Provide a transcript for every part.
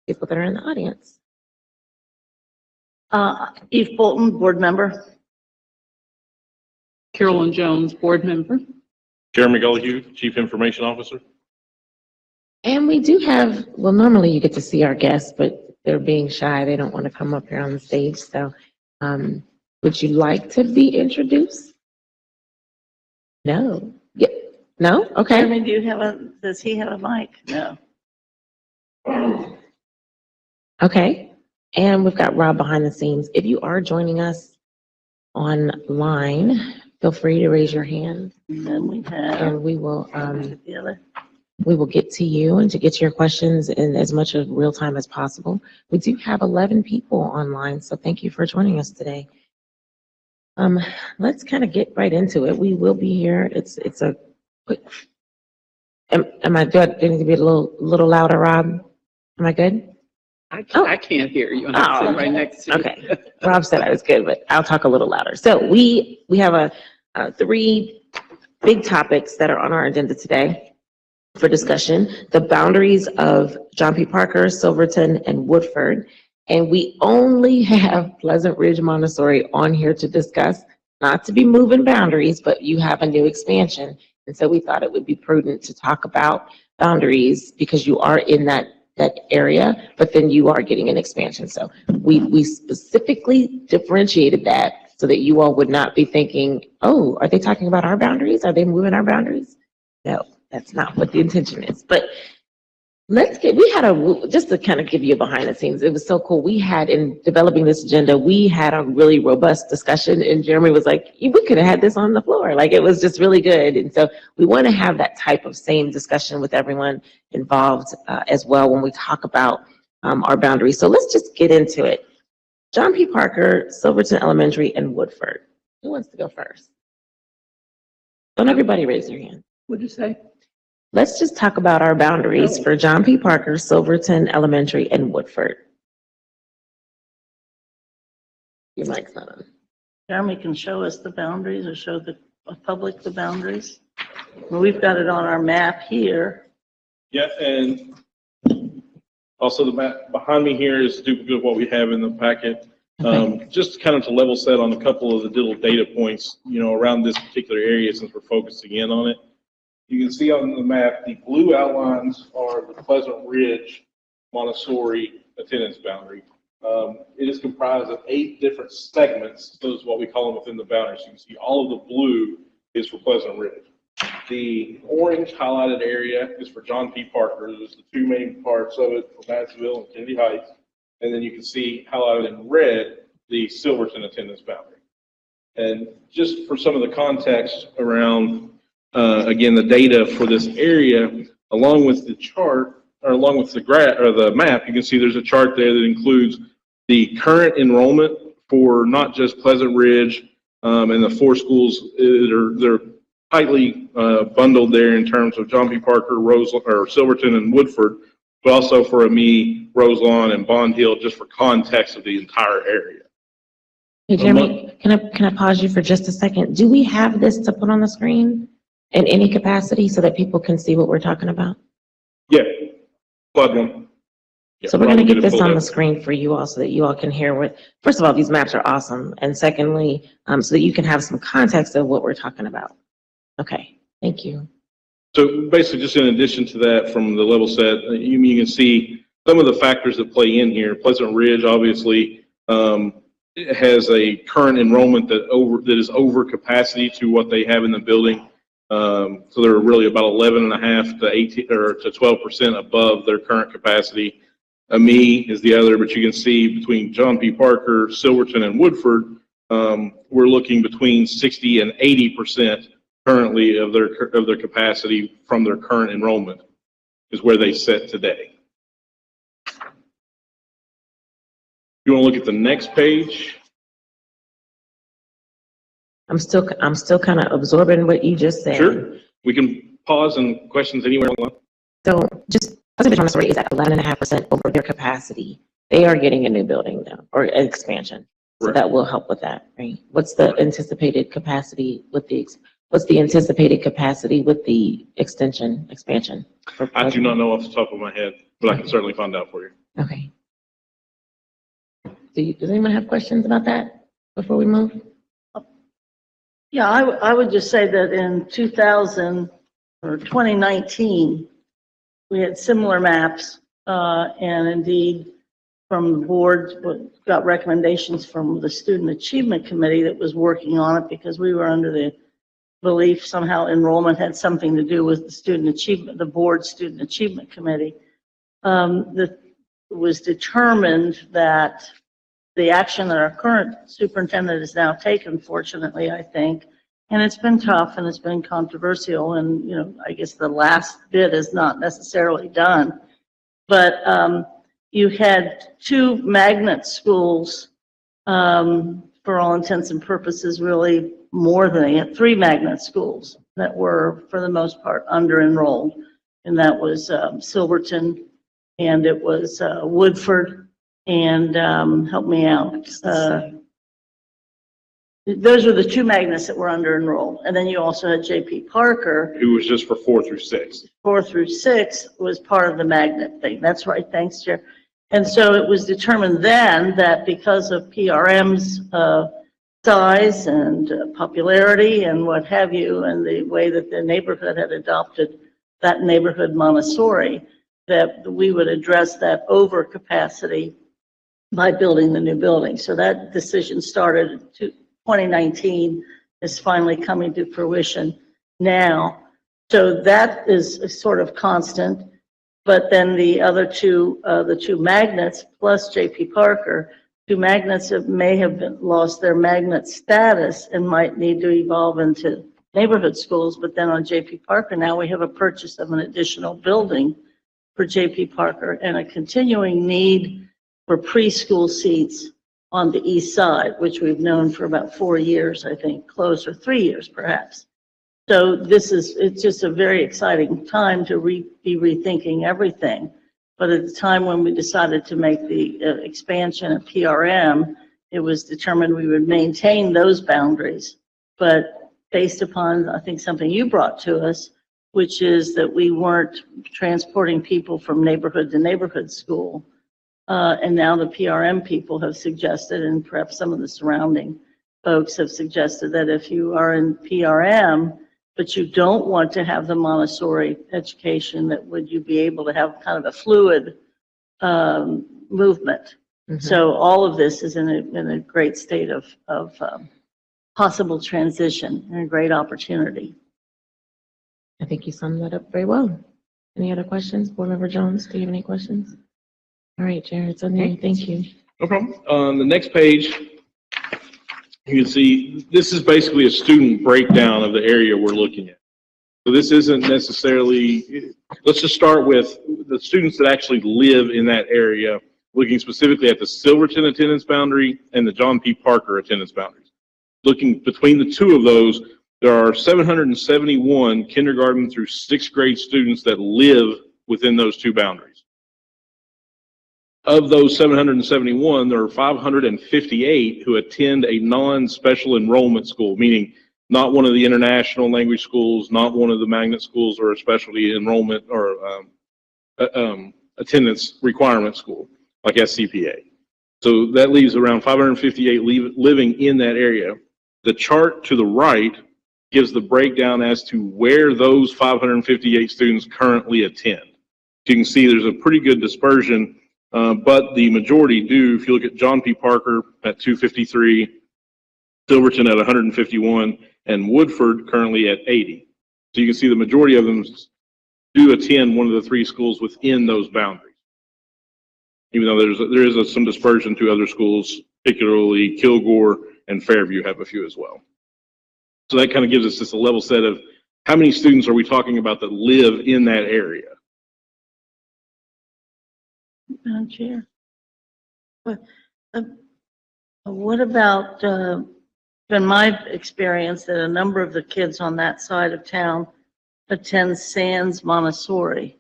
people that are in the audience. Eve Bolton, board member. Carolyn Jones, board member. Jeremy Gullihue, Chief Information Officer. And we do have, well, normally you get to see our guests, but they're being shy. They don't want to come up here on the stage. So would you like to be introduced? No. Yeah. No? Okay. Jeremy, does he have a mic? No. Okay. And we've got Rob behind the scenes. If you are joining us online, feel free to raise your hand And then we have and we will the other. get to you and to get to your questions in as much of real time as possible. We do have 11 people online, so thank you for joining us today. Let's kind of get right into it. We will be here. It's a quick. Do I need to be a little louder, Rob? Am I good? I can't hear you. I'm sitting right next to you. Okay. Rob said I was good, but I'll talk a little louder. So we have three big topics that are on our agenda today for discussion: the boundaries of John P. Parker, Silverton, and Woodford. And we only have Pleasant Ridge Montessori on here to discuss, not to be moving boundaries, but you have a new expansion. And so we thought it would be prudent to talk about boundaries because you are in that area, but then you are getting an expansion. So we specifically differentiated that so that you all would not be thinking, oh, are they talking about our boundaries? Are they moving our boundaries? No, that's not what the intention is. But just to kind of give you a behind the scenes, it was so cool. We had, in developing this agenda, we had a really robust discussion, and Jeremy was like, we could have had this on the floor. Like, it was just really good. And so we want to have that type of same discussion with everyone involved as well when we talk about our boundaries. So let's just get into it. John P. Parker, Silverton Elementary, and Woodford. Who wants to go first? Don't everybody raise your hand. What'd you say? Let's just talk about our boundaries for John P. Parker, Silverton Elementary, and Woodford. Your mic's not on. Jeremy can show us the boundaries or show the public the boundaries. Well, we've got it on our map here. Yeah, and also the map behind me here is duplicate of what we have in the packet. Just kind of to level set on a couple of the little data points, around this particular area since we're focusing in on it. You can see on the map, the blue outlines are the Pleasant Ridge Montessori attendance boundary. It is comprised of 8 different segments. Those is what we call them within the boundaries. You can see all of the blue is for Pleasant Ridge. The orange highlighted area is for John P. Parker. There's the 2 main parts of it for Madisonville and Kennedy Heights. And then you can see highlighted in red the Silverton attendance boundary. And just for some of the context around again, the data for this area, along with the chart, or along with the map, you can see there's a chart there that includes the current enrollment for not just Pleasant Ridge and the 4 schools. They're tightly bundled there in terms of John P. Parker, Silverton, and Woodford, but also for Amie, Roselawn, and Bond Hill, just for context of the entire area. Hey, Jeremy, can I pause you for just a second? Do we have this to put on the screen in any capacity so that people can see what we're talking about? Yeah, plug one. Yeah, so we're going to get this on the screen for you all so that you all can hear what, first of all, these maps are awesome. And secondly, so that you can have some context of what we're talking about. Okay, thank you. So basically, just in addition to that, from the level set, you can see some of the factors that play in here. Pleasant Ridge, obviously, has a current enrollment that is over capacity to what they have in the building. So they're really about 11.5 to 18 or to 12% above their current capacity. Amie is the other, but you can see between John P. Parker, Silverton, and Woodford, we're looking between 60 and 80% currently of their capacity from their current enrollment is where they sit today. You want to look at the next page? I'm still kind of absorbing what you just said. Sure. We can pause and questions anywhere. So just Montessori is at 11.5% over their capacity. They are getting a new building now, or an expansion. So right. That will help with that, right? What's the anticipated capacity with the expansion? I do not know off the top of my head, but I can certainly find out for you. Okay. Does anyone have questions about that before we move? Yeah, I would just say that in 2000 or 2019, we had similar maps, and indeed, from the board, got recommendations from the Student Achievement Committee that was working on it, because we were under the belief somehow enrollment had something to do with the Student Achievement, the board Student Achievement Committee. That was determined that the action that our current superintendent has now taken, fortunately, I think, and it's been tough and it's been controversial, and, you know, I guess the last bit is not necessarily done. But you had two magnet schools, for all intents and purposes, really more than, you had three magnet schools that were, for the most part, under-enrolled. And that was Silverton, and it was Woodford, and help me out. Those were the two magnets that were under-enrolled. And then you also had J.P. Parker. Who was just for 4 through 6. 4 through 6 was part of the magnet thing. That's right. Thanks, Chair. And so it was determined then that because of PRM's size and popularity and what have you, and the way that the neighborhood had adopted that neighborhood Montessori, that we would address that overcapacity by building the new building. So that decision started in 2019, is finally coming to fruition now. So that is sort of constant. But then the other two, the two magnets plus J.P. Parker, two magnets may have lost their magnet status and might need to evolve into neighborhood schools. But then on J.P. Parker, now we have a purchase of an additional building for J.P. Parker and a continuing need for preschool seats on the east side, which we've known for about 4 years, I think, close, or 3 years perhaps. So it's just a very exciting time to be rethinking everything. But at the time when we decided to make the expansion of PRM, it was determined we would maintain those boundaries. But based upon, I think, something you brought to us, which is that we weren't transporting people from neighborhood to neighborhood school. And now the PRM people have suggested, and perhaps some of the surrounding folks have suggested, that if you are in PRM, but you don't want to have the Montessori education, that would you be able to have kind of a fluid movement. Mhm. So all of this is in a great state of possible transition and a great opportunity. I think you summed that up very well. Any other questions? Board Member Jones, do you have any questions? All right, Jared, it's on there. Thank you. No problem. On the next page, you can see this is basically a student breakdown of the area we're looking at. So this isn't necessarily, let's just start with the students that actually live in that area, looking specifically at the Silverton attendance boundary and the John P. Parker attendance boundaries. Looking between the two of those, there are 771 kindergarten through 6th grade students that live within those two boundaries. Of those 771, there are 558 who attend a non-special enrollment school, meaning not one of the international language schools, not one of the magnet schools, or a specialty enrollment or attendance requirement school, like SCPA. So that leaves around 558 living in that area. The chart to the right gives the breakdown as to where those 558 students currently attend. You can see there's a pretty good dispersion. But the majority do, if you look at John P. Parker at 253, Silverton at 151, and Woodford currently at 80. So you can see the majority of them do attend one of the three schools within those boundaries. Even though there is some dispersion to other schools, particularly Kilgore and Fairview have a few as well. So that kind of gives us just a level set of how many students are we talking about that live in that area. Madam Chair. What about, in my experience, that a number of the kids on that side of town attend Sands Montessori?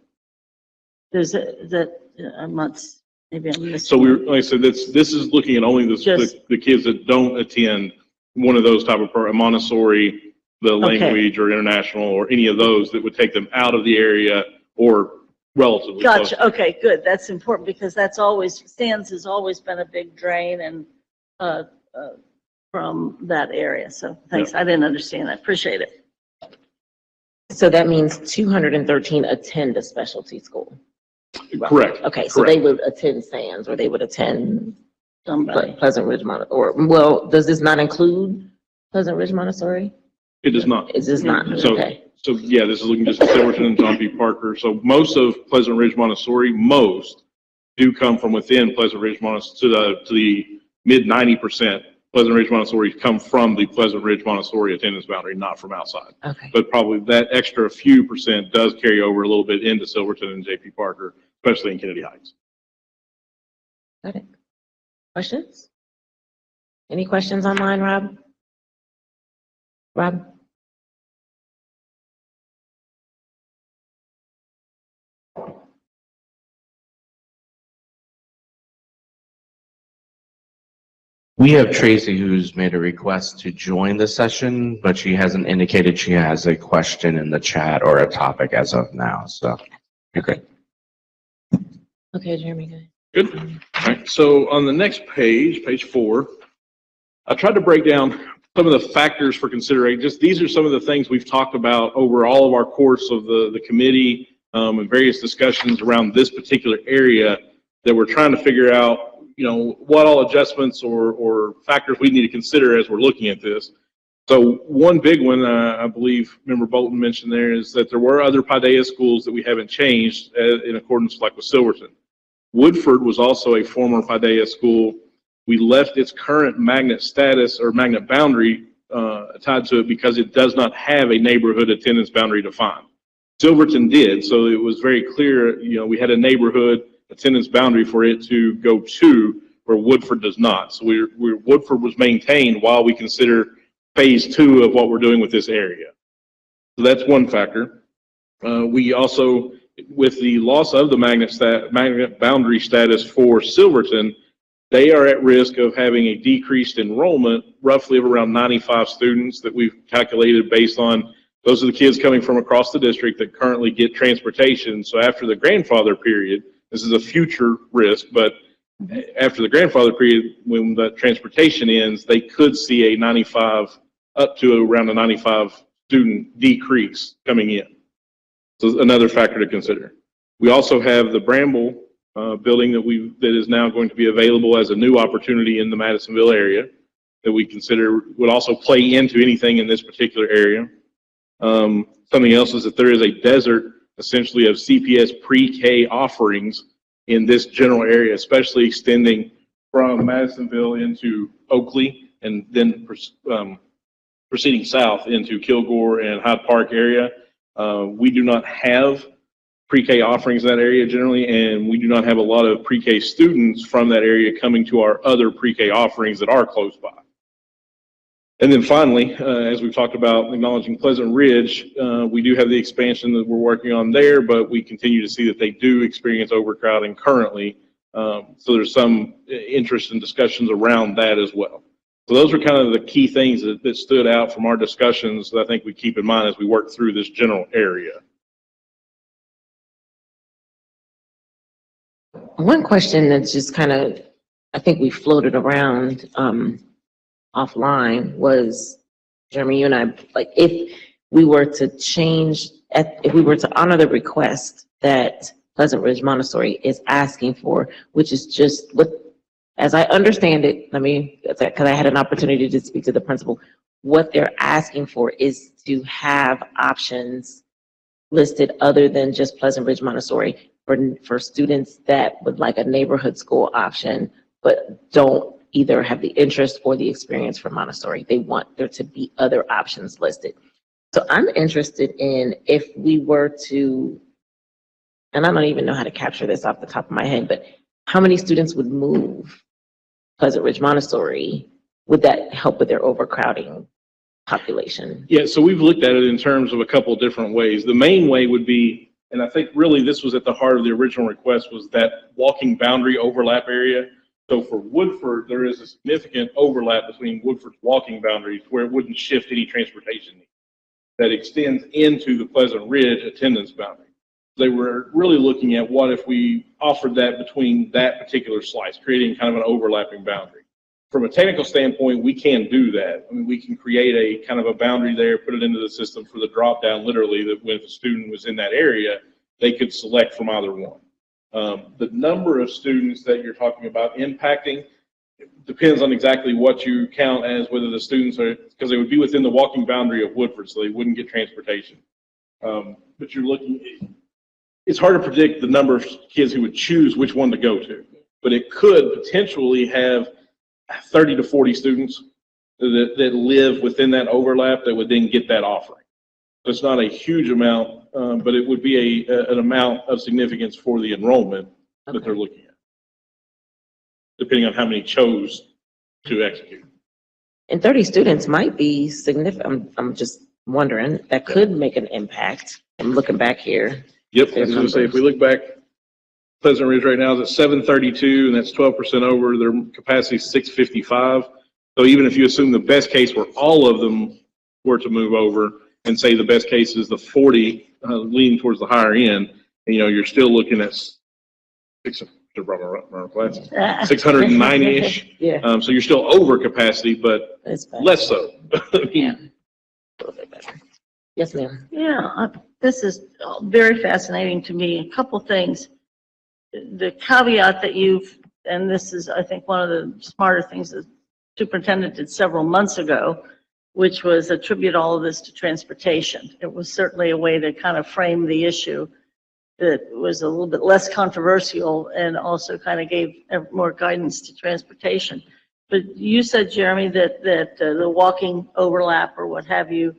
There's I'm not, maybe I'm missing. So like I said, this is looking at only the kids that don't attend one of those type of Montessori, the language or international or any of those that would take them out of the area or relatively close. Gotcha, okay, good, that's important, because that's always, Sands has always been a big drain and, from that area, so thanks, I didn't understand that, appreciate it. So that means 213 attend a specialty school. Correct. Okay, so they would attend Sands, or they would attend Somebody, Pleasant Ridge or, well, does this not include Pleasant Ridge Montessori? It does not. Is this not? So, Okay. so yeah, this is looking just at Silverton and John P. Parker. So most of Pleasant Ridge Montessori, most do come from within Pleasant Ridge Montessori to the mid 90%. Pleasant Ridge Montessori come from the Pleasant Ridge Montessori attendance boundary, not from outside. Okay. But probably that extra few percent does carry over a little bit into Silverton and JP Parker, especially in Kennedy Heights. Got it. Questions? Any questions online, Rob? Rob? We have Tracy who's made a request to join the session, but she hasn't indicated she has a question in the chat or a topic as of now, so you're good. Okay, Jeremy, good. Good. All right. So on the next page, page 4, I tried to break down some of the factors for consideration. Just these are some of the things we've talked about over all of our course of the committee and various discussions around this particular area that we're trying to figure out, you know, what all adjustments or factors we need to consider as we're looking at this. So one big one, I believe Member Bolton mentioned there, is that there were other Paideia schools that we haven't changed in accordance like with Silverton. Woodford was also a former Paideia school. We left its current magnet status or magnet boundary tied to it because it does not have a neighborhood attendance boundary defined. Silverton did, so it was very clear, you know, we had a neighborhood attendance boundary for it to go to, where Woodford does not. So Woodford was maintained while we consider phase 2 of what we're doing with this area. So that's one factor. We also, with the loss of the magnet boundary status for Silverton, they are at risk of having a decreased enrollment, roughly of around 95 students that we've calculated based on, those are the kids coming from across the district that currently get transportation. So after the grandfather period, this is a future risk, but after the grandfather period, when the transportation ends, they could see a 95, up to around a 95 student decrease coming in. So another factor to consider. We also have the Bramble building that is now going to be available as a new opportunity in the Madisonville area that we consider would also play into anything in this particular area. Something else is that there is a desert essentially of CPS pre-K offerings in this general area, especially extending from Madisonville into Oakley and then proceeding south into Kilgore and Hyde Park area. We do not have pre-K offerings in that area generally, and we do not have a lot of pre-K students from that area coming to our other pre-K offerings that are close by. And then finally, as we've talked about, acknowledging Pleasant Ridge, we do have the expansion that we're working on there, but we continue to see that they do experience overcrowding currently. So there's some interest and discussions around that as well. So those are kind of the key things that stood out from our discussions that I think we keep in mind as we work through this general area. One question that's just kind of, I think we floated around offline was, Jeremy, you and I, like, if we were to change, if we were to honor the request that Pleasant Ridge Montessori is asking for, which is just what, as I understand it, because I had an opportunity to speak to the principal, what they're asking for is to have options listed other than just Pleasant Ridge Montessori for students that would like a neighborhood school option, but don't either have the interest or the experience for Montessori. They want there to be other options listed. So I'm interested in, if we were to, and I don't even know how to capture this off the top of my head, but how many students would move Pleasant Ridge Montessori? Would that help with their overcrowding population? Yeah, so we've looked at it in terms of a couple of different ways. The main way would be, and I think really this was at the heart of the original request, was that walking boundary overlap area. So for Woodford, there is a significant overlap between Woodford's walking boundaries where it wouldn't shift any transportation needs that extends into the Pleasant Ridge attendance boundary. They were really looking at what if we offered that between that particular slice, creating kind of an overlapping boundary. From a technical standpoint, we can do that. I mean, we can create a kind of a boundary there, put it into the system for the drop down, literally, that when a student was in that area, they could select from either one. The number of students that you're talking about impacting depends on exactly what you count as whether the students are, because they would be within the walking boundary of Woodford, so they wouldn't get transportation. But you're looking, it's hard to predict the number of kids who would choose which one to go to, but it could potentially have 30 to 40 students that live within that overlap that would then get that offering. So it's not a huge amount, but it would be an amount of significance for the enrollment that they're looking at, depending on how many chose to execute. And 30 students might be significant. I'm just wondering, that could make an impact. I'm looking back here. Yep, I was going to say, if we look back, Pleasant Ridge right now is at 732, and that's 12% over. Their capacity is 655. So even if you assume the best case where all of them were to move over, and say the best case is the 40, leaning towards the higher end, and, you're still looking at 690-ish. Yeah, So you're still over capacity, but it's better. less so. Yeah, a little bit better. Yes, ma'am. Yeah, this is very fascinating to me. A couple things. The caveat that and this is, I think, one of the smarter things the superintendent did several months ago, which was attribute all of this to transportation. It was certainly a way to kind of frame the issue that was a little bit less controversial and also kind of gave more guidance to transportation. But you said, Jeremy, that the walking overlap or what have you,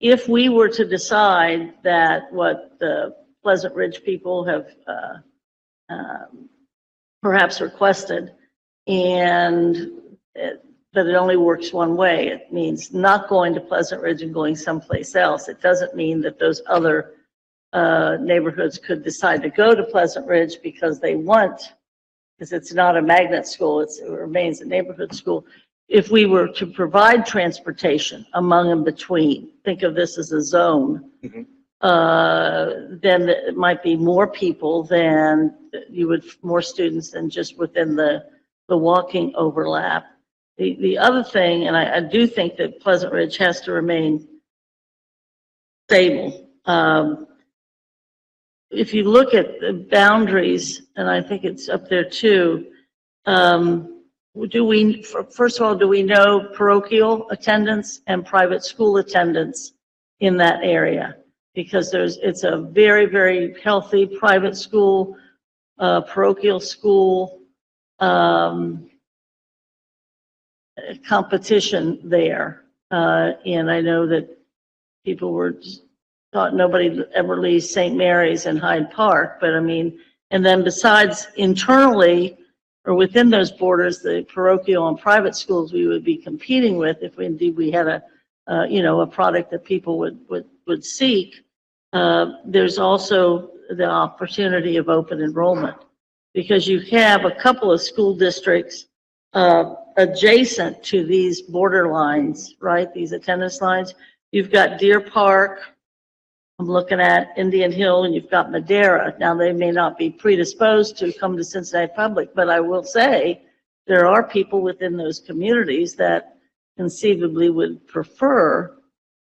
if we were to decide that what the Pleasant Ridge people have perhaps requested, and that it only works one way, it means not going to Pleasant Ridge and going someplace else. It doesn't mean that those other neighborhoods could decide to go to Pleasant Ridge because they want, because it's not a magnet school, it remains a neighborhood school. If we were to provide transportation among and between, think of this as a zone, then it might be more people than more students than just within the walking overlap. The other thing, and I do think that Pleasant Ridge has to remain stable. If you look at the boundaries, and I think it's up there too, first of all, do we know parochial attendance and private school attendance in that area? Because it's a very, very healthy private school, parochial school competition there. And I know that people thought nobody ever leaves St. Mary's and Hyde Park, but I mean, and then besides internally or within those borders, the parochial and private schools we would be competing with, if indeed we had a product that people would seek. There's also the opportunity of open enrollment, because you have a couple of school districts adjacent to these border lines, right? These attendance lines. You've got Deer Park, I'm looking at Indian Hill, and you've got Madera. Now, they may not be predisposed to come to Cincinnati Public, but I will say there are people within those communities that conceivably would prefer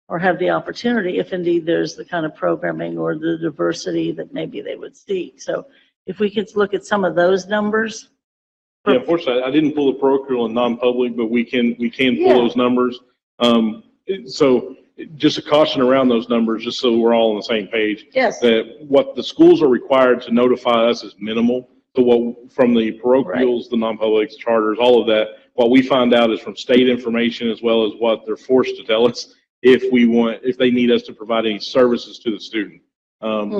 or have the opportunity, if indeed there's the kind of programming or the diversity that maybe they would seek. So if we could look at some of those numbers. Yeah, unfortunately, I didn't pull the parochial and non-public, but we can pull those numbers. So just a caution around those numbers, just so we're all on the same page. Yes. That what the schools are required to notify us is minimal. So what from the parochials, the non-publics, charters, all of that, what we find out is from state information as well as what they're forced to tell us if they need us to provide any services to the student.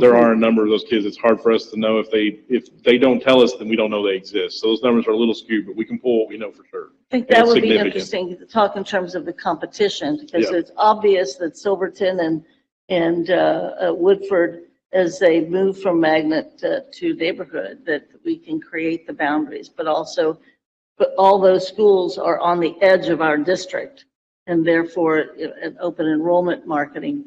There are a number of those kids. It's hard for us to know if they don't tell us, then we don't know they exist. So those numbers are a little skewed, but we can pull what we know for sure. I think that would be interesting to talk in terms of the competition, because it's obvious that Silverton and Woodford, as they move from magnet to neighborhood, that we can create the boundaries, but all those schools are on the edge of our district, and therefore an open enrollment marketing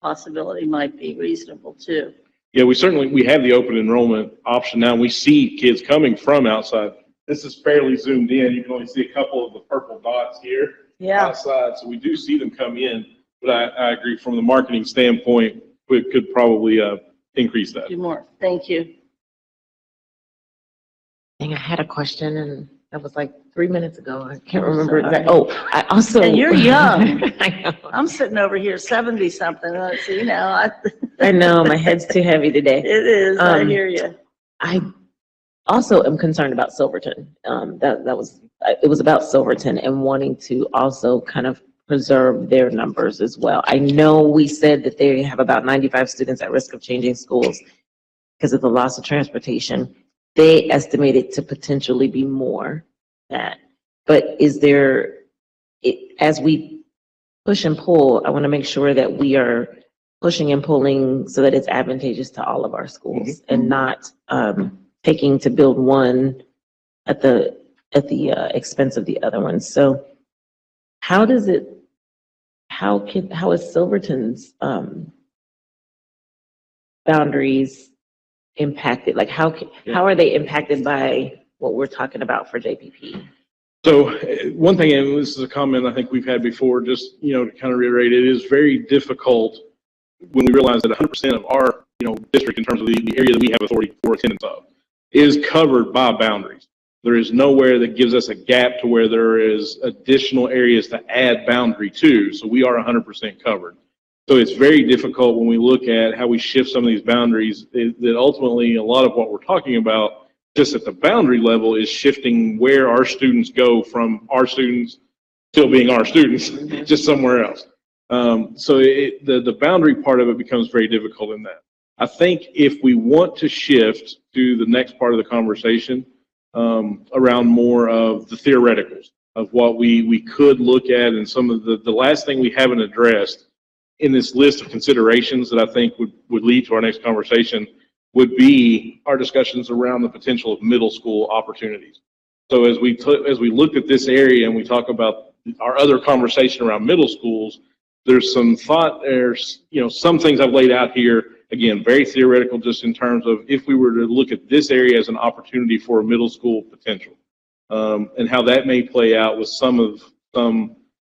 possibility might be reasonable too. Yeah, we have the open enrollment option now. We see kids coming from outside. This is fairly zoomed in. You can only see a couple of the purple dots here outside. So we do see them come in, but I agree from the marketing standpoint, we could probably increase that. Do more. Thank you. Dang, I had a question and that was like 3 minutes ago. I can't I'm remember sorry. exactly. Oh, I also. And you're young. I know. I'm sitting over here 70 something. See now, I know, my head's too heavy today. it is. I Um, hear you. I also am concerned about Silverton. It was about Silverton and wanting to also kind of preserve their numbers as well. I know we said that they have about 95 students at risk of changing schools because of the loss of transportation. They estimated to potentially be more than that. But as we push and pull, I want to make sure that we are pushing and pulling so that it's advantageous to all of our schools and not taking to build one at the expense of the other one. So how is Silverton's boundaries impacted? Like how are they impacted by what we're talking about for JPP? So one thing, and this is a comment I think we've had before, just, to kind of reiterate, it is very difficult when we realize that 100% of our, district in terms of the area that we have authority for attendance of is covered by boundaries. There is nowhere that gives us a gap to where there is additional areas to add boundary to. So we are 100% covered. So it's very difficult when we look at how we shift some of these boundaries that ultimately a lot of what we're talking about just at the boundary level is shifting where our students go from our students still being our students, just somewhere else. So the boundary part of it becomes very difficult in that. I think if we want to shift to the next part of the conversation around more of the theoreticals of what we could look at, and some of the last thing we haven't addressed in this list of considerations that I think would lead to our next conversation would be our discussions around the potential of middle school opportunities. So as we looked at this area and we talk about our other conversation around middle schools, there's some thought, some things I've laid out here, again, very theoretical just in terms of if we were to look at this area as an opportunity for a middle school potential, and how that may play out with some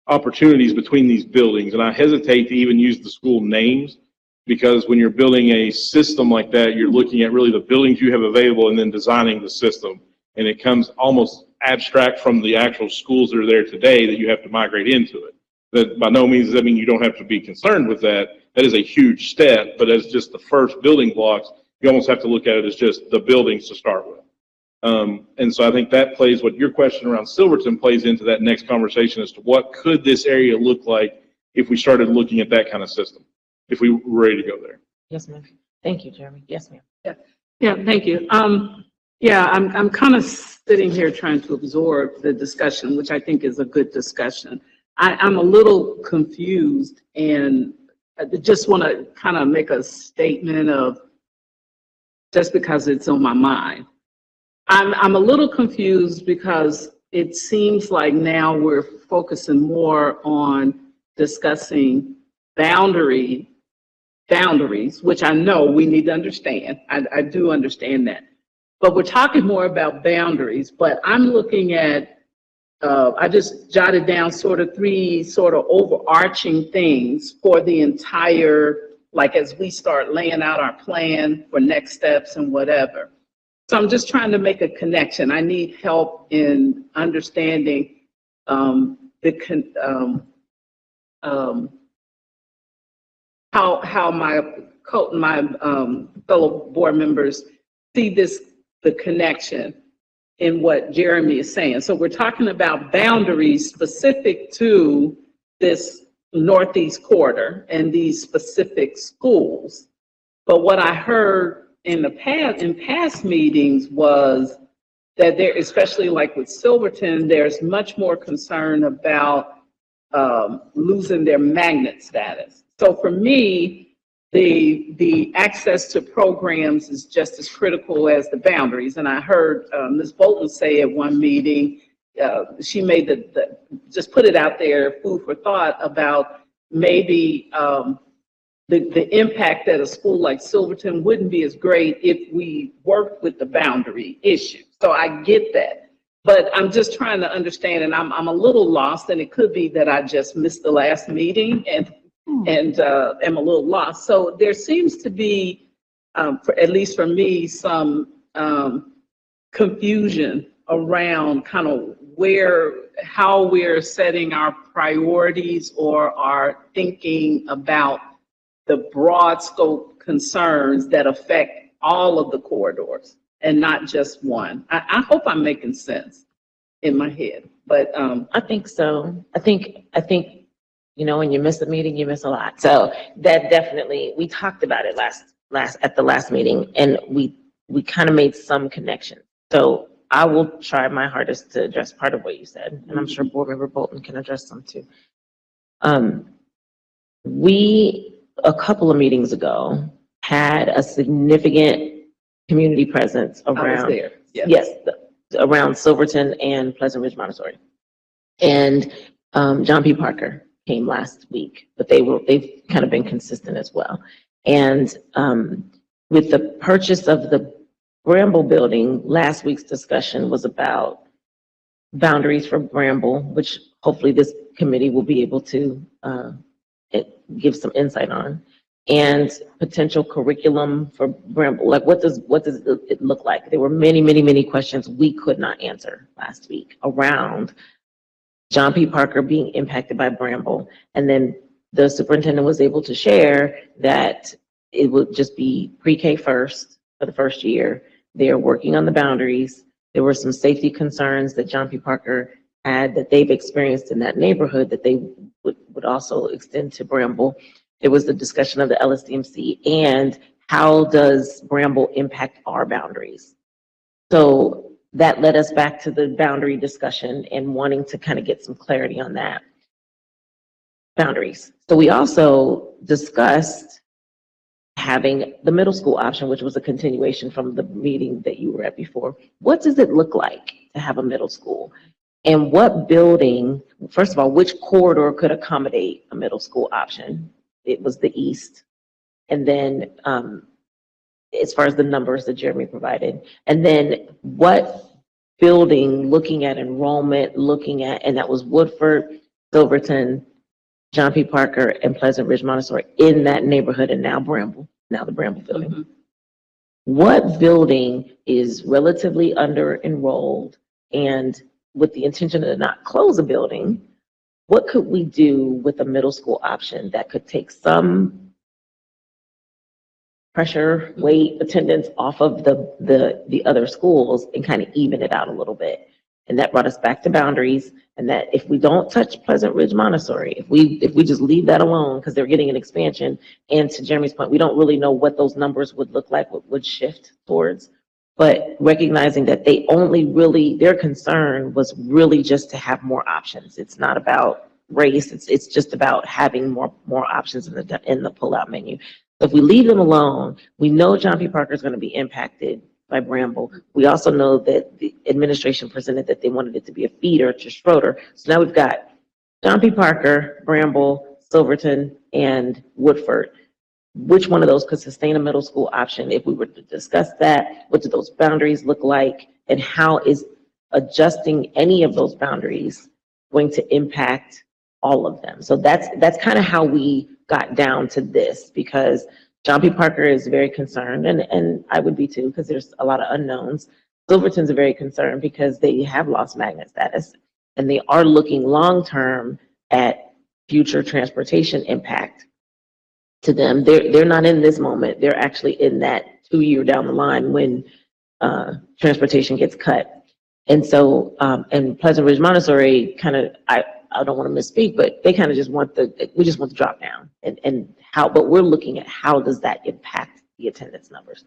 opportunities between these buildings. And I hesitate to even use the school names, because when you're building a system like that, you're looking at really the buildings you have available and then designing the system. And it comes almost abstract from the actual schools that are there today that you have to migrate into it. That by no means does that mean you don't have to be concerned with that. That is a huge step, but as just the first building blocks, you almost have to look at it as just the buildings to start with. And so I think that plays, what your question around Silverton plays into that next conversation as to what could this area look like if we started looking at that kind of system, if we were ready to go there. Yes, ma'am. Thank you, Jeremy. Yes, ma'am. Yeah, thank you. I'm kind of sitting here trying to absorb the discussion, which I think is a good discussion. I'm a little confused, and I just want to kind of make a statement of, just because it's on my mind. I'm a little confused because it seems like now we're focusing more on discussing boundaries, which I know we need to understand. I do understand that. But we're talking more about boundaries, but I'm looking at, I just jotted down sort of three sort of overarching things for the entire, like as we start laying out our plan for next steps and whatever. So I'm just trying to make a connection. I need help in understanding how my fellow board members see the connection in what Jeremy is saying. So we're talking about boundaries specific to this Northeast Quarter and these specific schools. But what I heard in past meetings was that there, especially like with Silverton, there's much more concern about losing their magnet status. So for me, the access to programs is just as critical as the boundaries. And I heard Ms. Bolton say at one meeting, she made just put it out there, food for thought about maybe the impact at a school like Silverton wouldn't be as great if we worked with the boundary issue. So I get that. But I'm just trying to understand, and I'm a little lost, and it could be that I just missed the last meeting and am a little lost. So there seems to be, at least for me, some confusion around kind of how we're setting our priorities or our thinking about the broad scope concerns that affect all of the corridors and not just one. I hope I'm making sense in my head, but I think so. I think, when you miss a meeting, you miss a lot. So that definitely, we talked about it at the last meeting, and we kind of made some connections. So I will try my hardest to address part of what you said, and I'm sure Board Member Bolton can address some too. We, a couple of meetings ago, had a significant community presence I was around, there. Yeah. yes, around Silverton and Pleasant Ridge Montessori. And John P. Parker came last week, but they've kind of been consistent as well. And with the purchase of the Bramble building, last week's discussion was about boundaries for Bramble, which hopefully this committee will be able to give some insight on, and potential curriculum for Bramble. Like, what does it look like? There were many questions we could not answer last week around John P. Parker being impacted by Bramble. And then the superintendent was able to share that it would just be pre-K first for the first year. They are working on the boundaries. There were some safety concerns that John P. Parker had that they've experienced in that neighborhood that they would also extend to Bramble. There was the discussion of the LSDMC and how does Bramble impact our boundaries? So that led us back to the boundary discussion and wanting to kind of get some clarity on that. Boundaries. So we also discussed having the middle school option, which was a continuation from the meeting that you were at before. What does it look like to have a middle school? And what building, first of all, which corridor could accommodate a middle school option? It was the east. And then as far as the numbers that Jeremy provided, and then what building, looking at enrollment, and that was Woodford, Silverton, John P. Parker, and Pleasant Ridge Montessori in that neighborhood, and now the Bramble building. Mhm. What building is relatively under enrolled, and with the intention to not close a building, what could we do with a middle school option that could take some pressure, weight, attendance off of the other schools and kind of even it out a little bit? And that brought us back to boundaries, and that if we don't touch Pleasant Ridge Montessori, if we just leave that alone because they're getting an expansion, and to Jeremy's point, we don't really know what those numbers would look like, what would shift towards, but recognizing that their concern was really just to have more options. It's not about race, it's just about having more options in the pull-out menu. So if we leave them alone, we know John P. Parker is going to be impacted by Bramble. We also know that the administration presented that they wanted it to be a feeder to Schroeder. So now we've got John P. Parker, Bramble, Silverton, and Woodford. Which one of those could sustain a middle school option? If we were to discuss that, what do those boundaries look like? And how is adjusting any of those boundaries going to impact all of them? So that's kind of how we got down to this, because John P. Parker is very concerned, and I would be too, because there's a lot of unknowns. Silverton's very concerned because they have lost magnet status, and they are looking long-term at future transportation impact to them. They're not in this moment. They're actually in that 2-year down the line when transportation gets cut. And so, and Pleasant Ridge Montessori kind of, I don't want to misspeak, but they kind of just want we just want to drop down, but we're looking at how does that impact the attendance numbers.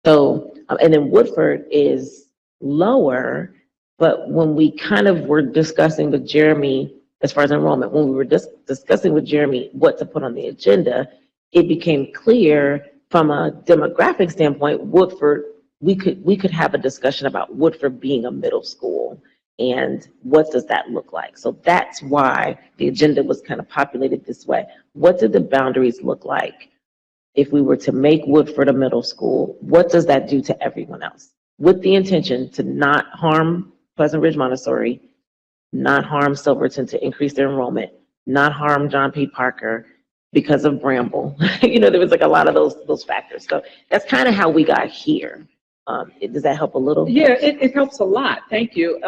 So, and then Woodford is lower, but when we kind of were discussing with Jeremy, as far as enrollment, when we were discussing with Jeremy what to put on the agenda, it became clear from a demographic standpoint, Woodford, we could have a discussion about Woodford being a middle school. And what does that look like? So that's why the agenda was kind of populated this way. What do the boundaries look like if we were to make Woodford a middle school, what does that do to everyone else? With the intention to not harm Pleasant Ridge Montessori, not harm Silverton to increase their enrollment, not harm John P. Parker because of Bramble. You know, there was like a lot of those factors. So that's kind of how we got here. Does that help a little? Yeah, it helps a lot. Thank you.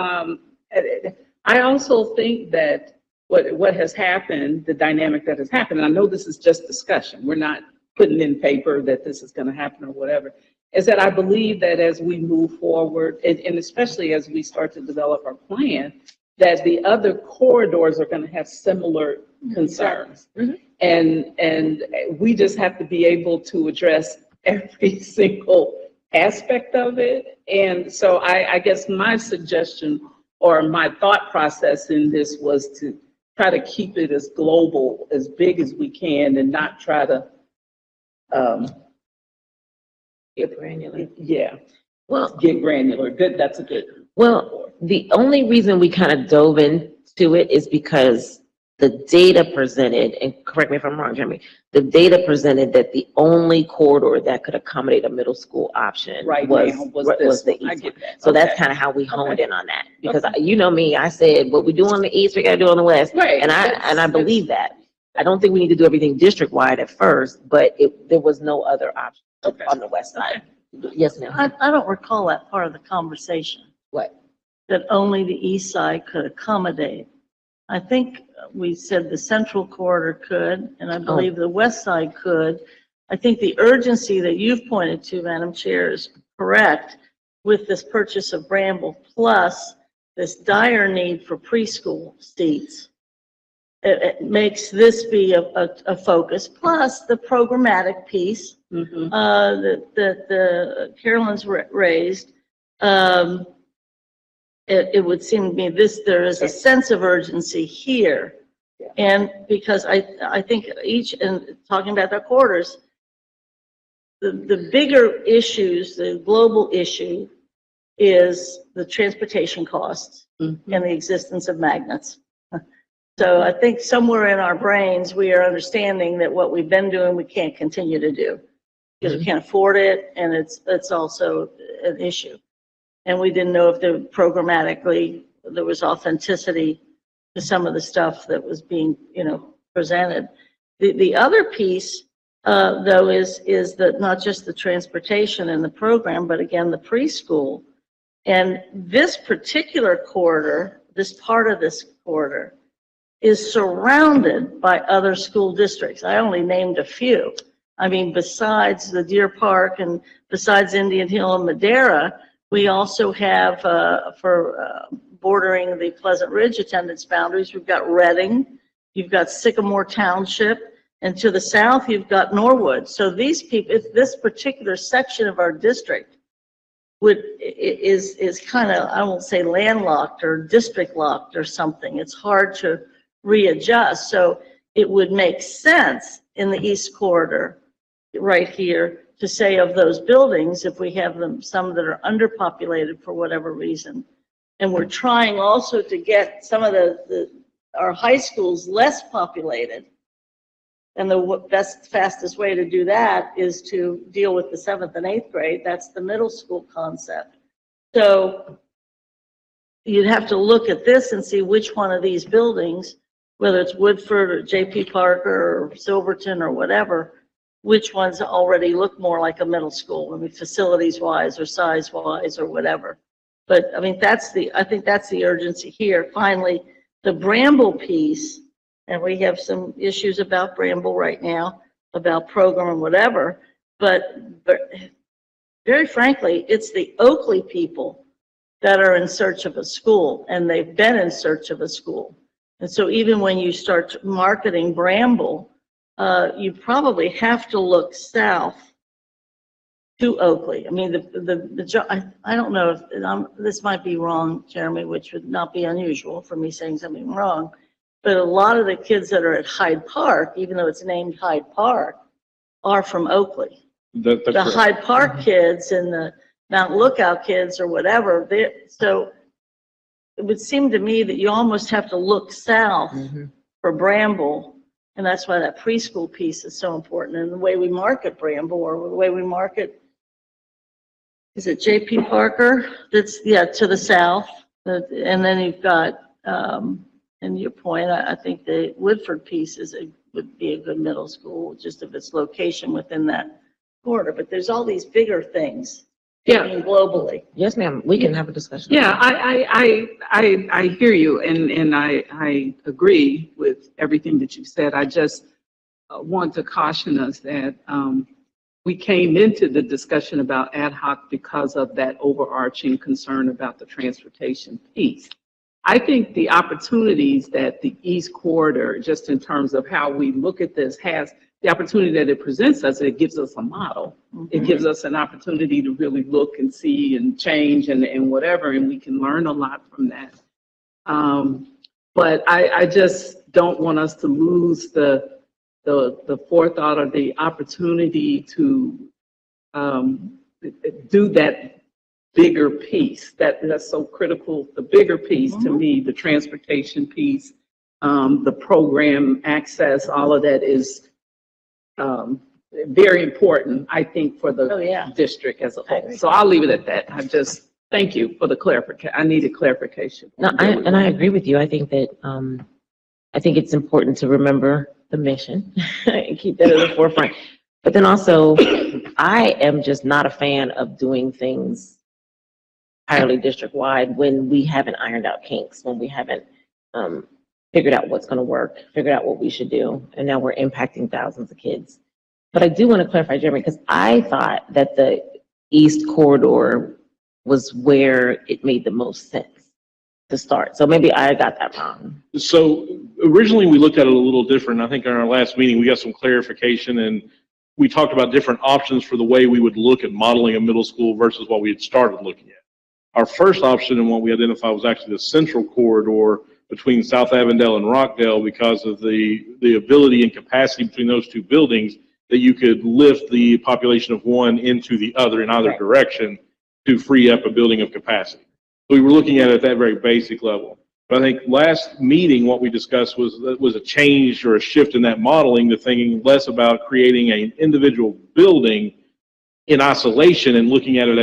I also think that what has happened, the dynamic that has happened, and I know this is just discussion, we're not putting in paper that this is going to happen or whatever, is that I believe that as we move forward, and especially as we start to develop our plan, that the other corridors are going to have similar concerns. Mhm. And we just have to be able to address every single aspect of it. And so I guess my suggestion or my thought process in this was to try to keep it as global, as big as we can, and not try to, Get granular. yeah, Well, get granular. Good, that's a good. Well, the only reason we kind of dove into it is because the data presented, and correct me if I'm wrong, Jeremy, the data presented that the only corridor that could accommodate a middle school option Right was, now was was this the one. I east get one. that. So that's Okay. kind of how we honed Okay. in on that. Because you know me, I said, what we do on the east, we gotta do on the west. Right. And I believe that. I don't think we need to do everything district-wide at first, but there was no other option Okay. on the west side. Yes, ma'am. I don't recall that part of the conversation, What? that only the east side could accommodate. I think we said the central corridor could, and I believe the west side could. I think the urgency that you've pointed to, Madam Chair, is correct with this purchase of Bramble, plus this dire need for preschool seats. It makes this be a focus, plus the programmatic piece Mhm. that Carolyn's raised. It would seem to me there is a sense of urgency here. Yeah. And because I think and talking about the quarters, the bigger issues, the global issue is the transportation costs Mhm. and the existence of magnets. So I think somewhere in our brains, we are understanding that what we've been doing, we can't continue to do because we can't afford it, and it's also an issue. And we didn't know if programmatically there was authenticity to some of the stuff that was being, presented. The other piece, though, is that not just the transportation and the program, but again, the preschool. And this particular corridor, this part of this corridor, is surrounded by other school districts. I only named a few. I mean, besides the Deer Park and besides Indian Hill and Madera, we also have, bordering the Pleasant Ridge attendance boundaries, we've got Reading, you've got Sycamore Township, and to the south, you've got Norwood. So these people, this particular section of our district is kind of, I won't say landlocked or district locked or something. It's hard to readjust. So it would make sense in the East Corridor right here to say of those buildings, if we have some that are underpopulated for whatever reason, and we're trying also to get some of our high schools less populated, and the fastest way to do that is to deal with the 7th and 8th grade. That's the middle school concept. So you'd have to look at this and see which one of these buildings, whether it's Woodford or J.P. Parker or Silverton or whatever, which ones already look more like a middle school, I mean, facilities-wise or size-wise or whatever. But, I mean, I think that's the urgency here. Finally, the Bramble piece, and we have some issues about Bramble right now, about program and whatever, but very frankly, it's the Oakley people that are in search of a school, and they've been in search of a school. And so even when you start marketing Bramble, you probably have to look south to Oakley. I mean, I don't know if this might be wrong, Jeremy, which would not be unusual for me saying something wrong, but a lot of the kids that are at Hyde Park, even though it's named Hyde Park, are from Oakley. That's The correct. Hyde Park kids and the Mount Lookout kids or whatever, so it would seem to me that you almost have to look south for Bramble And that's why that preschool piece is so important, and the way we market Bramble, or the way we market, is it J.P. Parker? That's, yeah, to the south. And then you've got, and your point, I think the Woodford piece would be a good middle school, just of its location within that corridor. But there's all these bigger things Yeah. happening globally. Yes, ma'am, we can have a discussion. Yeah, I hear you, and I agree with everything that you said. I just want to caution us that we came into the discussion about ad hoc because of that overarching concern about the transportation piece. I think the opportunities that the East Corridor, just in terms of how we look at this, has the opportunity that it presents us, it gives us a model. It gives us an opportunity to really look and see and change and whatever, and we can learn a lot from that. But I just don't want us to lose the forethought or the opportunity to do that bigger piece. That's so critical. The bigger piece to me, the transportation piece, the program access, all of that is very important, I think, for the district as a whole. So I'll leave it at that. I just thank you for the clarification. I needed clarification. No, I agree with you. I think that, I think it's important to remember the mission and keep that at the forefront. But then also, I am just not a fan of doing things entirely district-wide when we haven't ironed out kinks, when we haven't figured out what's going to work, figured out what we should do, and now we're impacting thousands of kids. But I do want to clarify, Jeremy, because I thought that the East Corridor was where it made the most sense to start. So maybe I got that wrong. So originally we looked at it a little different. I think in our last meeting, we got some clarification and we talked about different options for the way we would look at modeling a middle school versus what we had started looking at. Our first option and what we identified was actually the central corridor between South Avondale and Rockdale because of the ability and capacity between those two buildings that you could lift the population of one into the other in either direction to free up a building of capacity. So we were looking at it at that very basic level. But I think last meeting, what we discussed was a change or a shift in that modeling to thinking less about creating an individual building in isolation and looking at it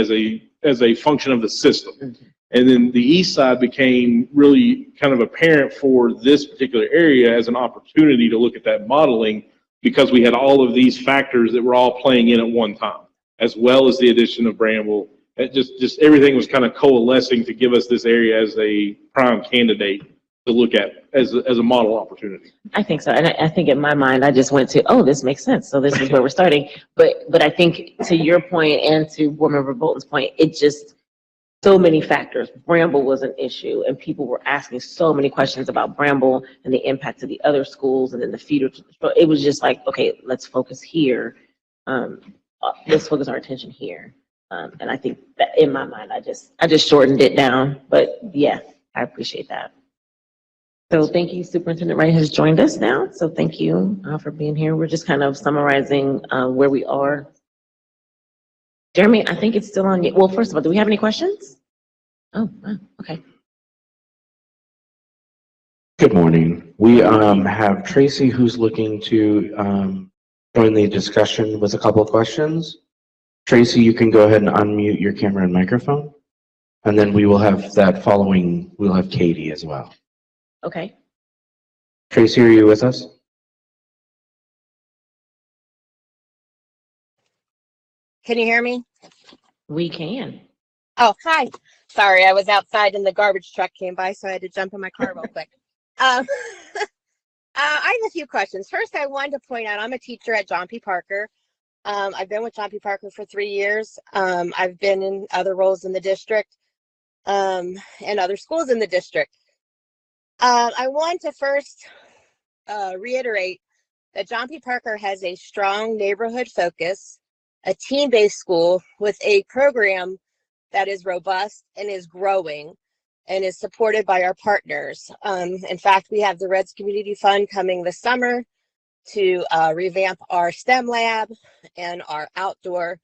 as a function of the system. Mm-hmm. And then the east side became really kind of apparent for this particular area as an opportunity to look at that modeling because we had all of these factors that were all playing in at one time, as well as the addition of Bramble. It just everything was kind of coalescing to give us this area as a prime candidate to look at as a model opportunity. I think so. And I think in my mind, I just went to, oh, this makes sense. So this is where we're starting. But I think to your point and to Board Member Bolton's point, it just, so many factors. Bramble was an issue and people were asking so many questions about Bramble and the impact to the other schools and then the feeder. It was just like, okay, let's focus here. Let's focus our attention here. And I think that in my mind, I just shortened it down. But yeah, I appreciate that. So thank you, Superintendent Wright has joined us now. So thank you for being here. We're just kind of summarizing where we are. Jeremy, I think it's still on you. Well, first of all, do we have any questions? Oh, okay. Good morning. We have Tracy who's looking to join the discussion with a couple of questions. Tracy, you can go ahead and unmute your camera and microphone. And then we will have that following, we'll have Katie as well. Okay. Tracy, are you with us? Can you hear me? We can. Oh, hi. Sorry, I was outside and the garbage truck came by, so I had to jump in my car real quick. I have a few questions. First, I wanted to point out I'm a teacher at John P. Parker. I've been with John P. Parker for 3 years. I've been in other roles in the district and other schools in the district. I want to first reiterate that John P. Parker has a strong neighborhood focus, a team-based school with a program that is robust and is growing and is supported by our partners. In fact, we have the Reds Community Fund coming this summer to revamp our STEM lab and our outdoor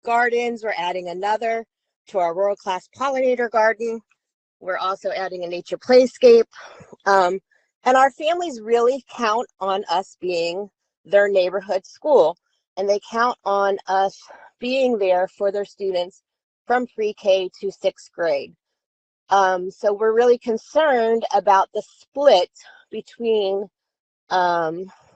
gardens. We're adding another to our world-class pollinator garden. We're also adding a nature playscape. And our families really count on us being their neighborhood school, and they count on us being there for their students from pre-K to 6th grade. So we're really concerned about the split between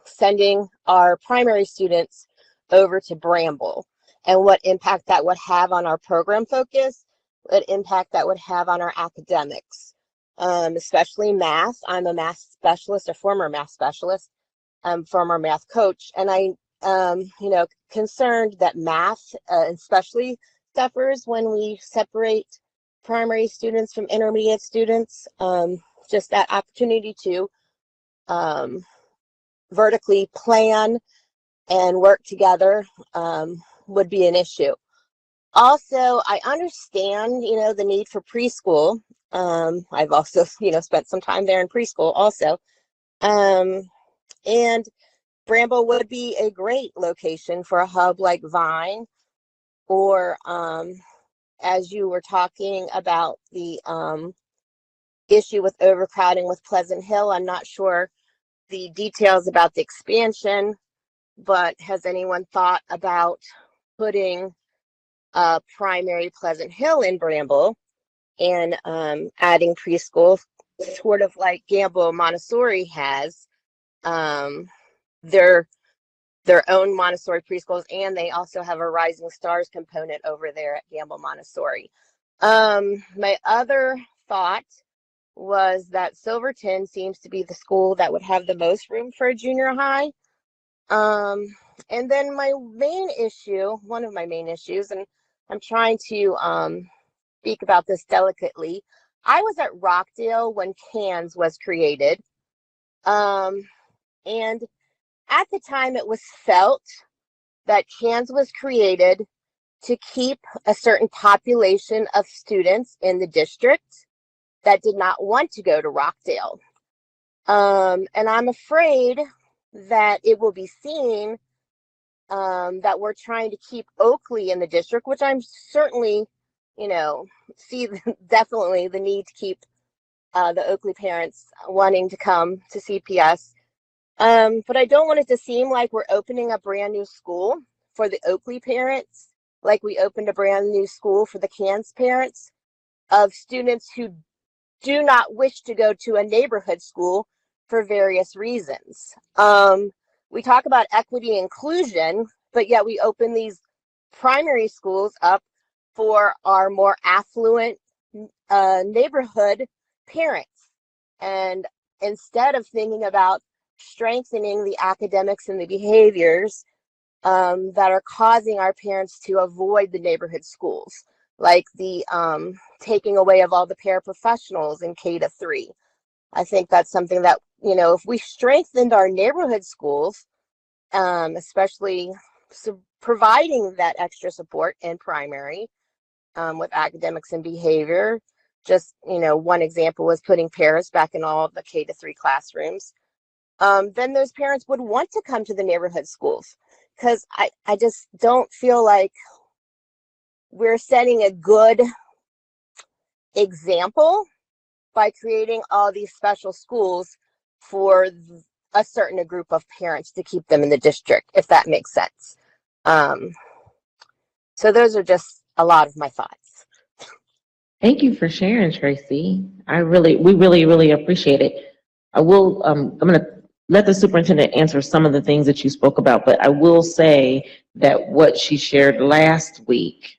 sending our primary students over to Bramble and what impact that would have on our program focus, what impact that would have on our academics, especially math. I'm a math specialist, a former math specialist, former math coach, and I, concerned that math especially suffers when we separate primary students from intermediate students. Just that opportunity to vertically plan and work together would be an issue. Also, I understand, the need for preschool. I've also, spent some time there in preschool also. And Bramble would be a great location for a hub like Vine, or as you were talking about the issue with overcrowding with Pleasant Hill. I'm not sure the details about the expansion, but has anyone thought about putting primary Pleasant Hill in Bramble and adding preschool, sort of like Gamble Montessori has their own Montessori preschools, and they also have a Rising Stars component over there at Gamble Montessori. My other thought was that Silverton seems to be the school that would have the most room for a junior high. And then my main issue, one of my main issues, and I'm trying to speak about this delicately. I was at Rockdale when CANS was created. And at the time it was felt that CANS was created to keep a certain population of students in the district that did not want to go to Rockdale. And I'm afraid that it will be seen that we're trying to keep Oakley in the district, which I'm certainly, see definitely the need to keep the Oakley parents wanting to come to CPS. But I don't want it to seem like we're opening a brand new school for the Oakley parents, like we opened a brand new school for the CANS parents of students who do not wish to go to a neighborhood school for various reasons. We talk about equity and inclusion, but yet we open these primary schools up for our more affluent neighborhood parents. And instead of thinking about strengthening the academics and the behaviors that are causing our parents to avoid the neighborhood schools, like the taking away of all the paraprofessionals in K-3. I think that's something that, if we strengthened our neighborhood schools, especially providing that extra support in primary with academics and behavior. Just, one example was putting Paris back in all of the K-3 classrooms. Then those parents would want to come to the neighborhood schools, because I just don't feel like we're setting a good example by creating all these special schools for a certain group of parents to keep them in the district, if that makes sense. So those are just a lot of my thoughts. Thank you for sharing, Tracy. We really appreciate it. I will, I'm going to let the superintendent answer some of the things that you spoke about, but I will say that what she shared last week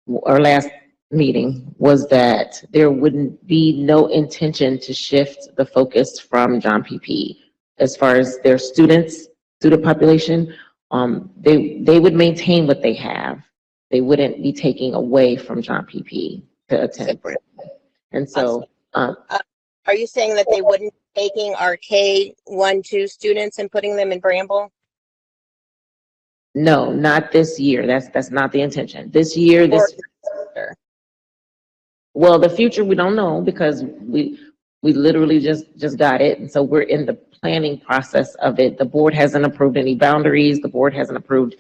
or last meeting was that there wouldn't be no intention to shift the focus from John PP as far as their student population. They would maintain what they have. They wouldn't be taking away from John PP to attend. And so, are you saying that they wouldn't be taking our K-1-2 students and putting them in Bramble? no, not this year. That's not the intention. This year, well, the future, we don't know, because we literally just got it. And so we're in the planning process of it. The board hasn't approved any boundaries. The board hasn't approved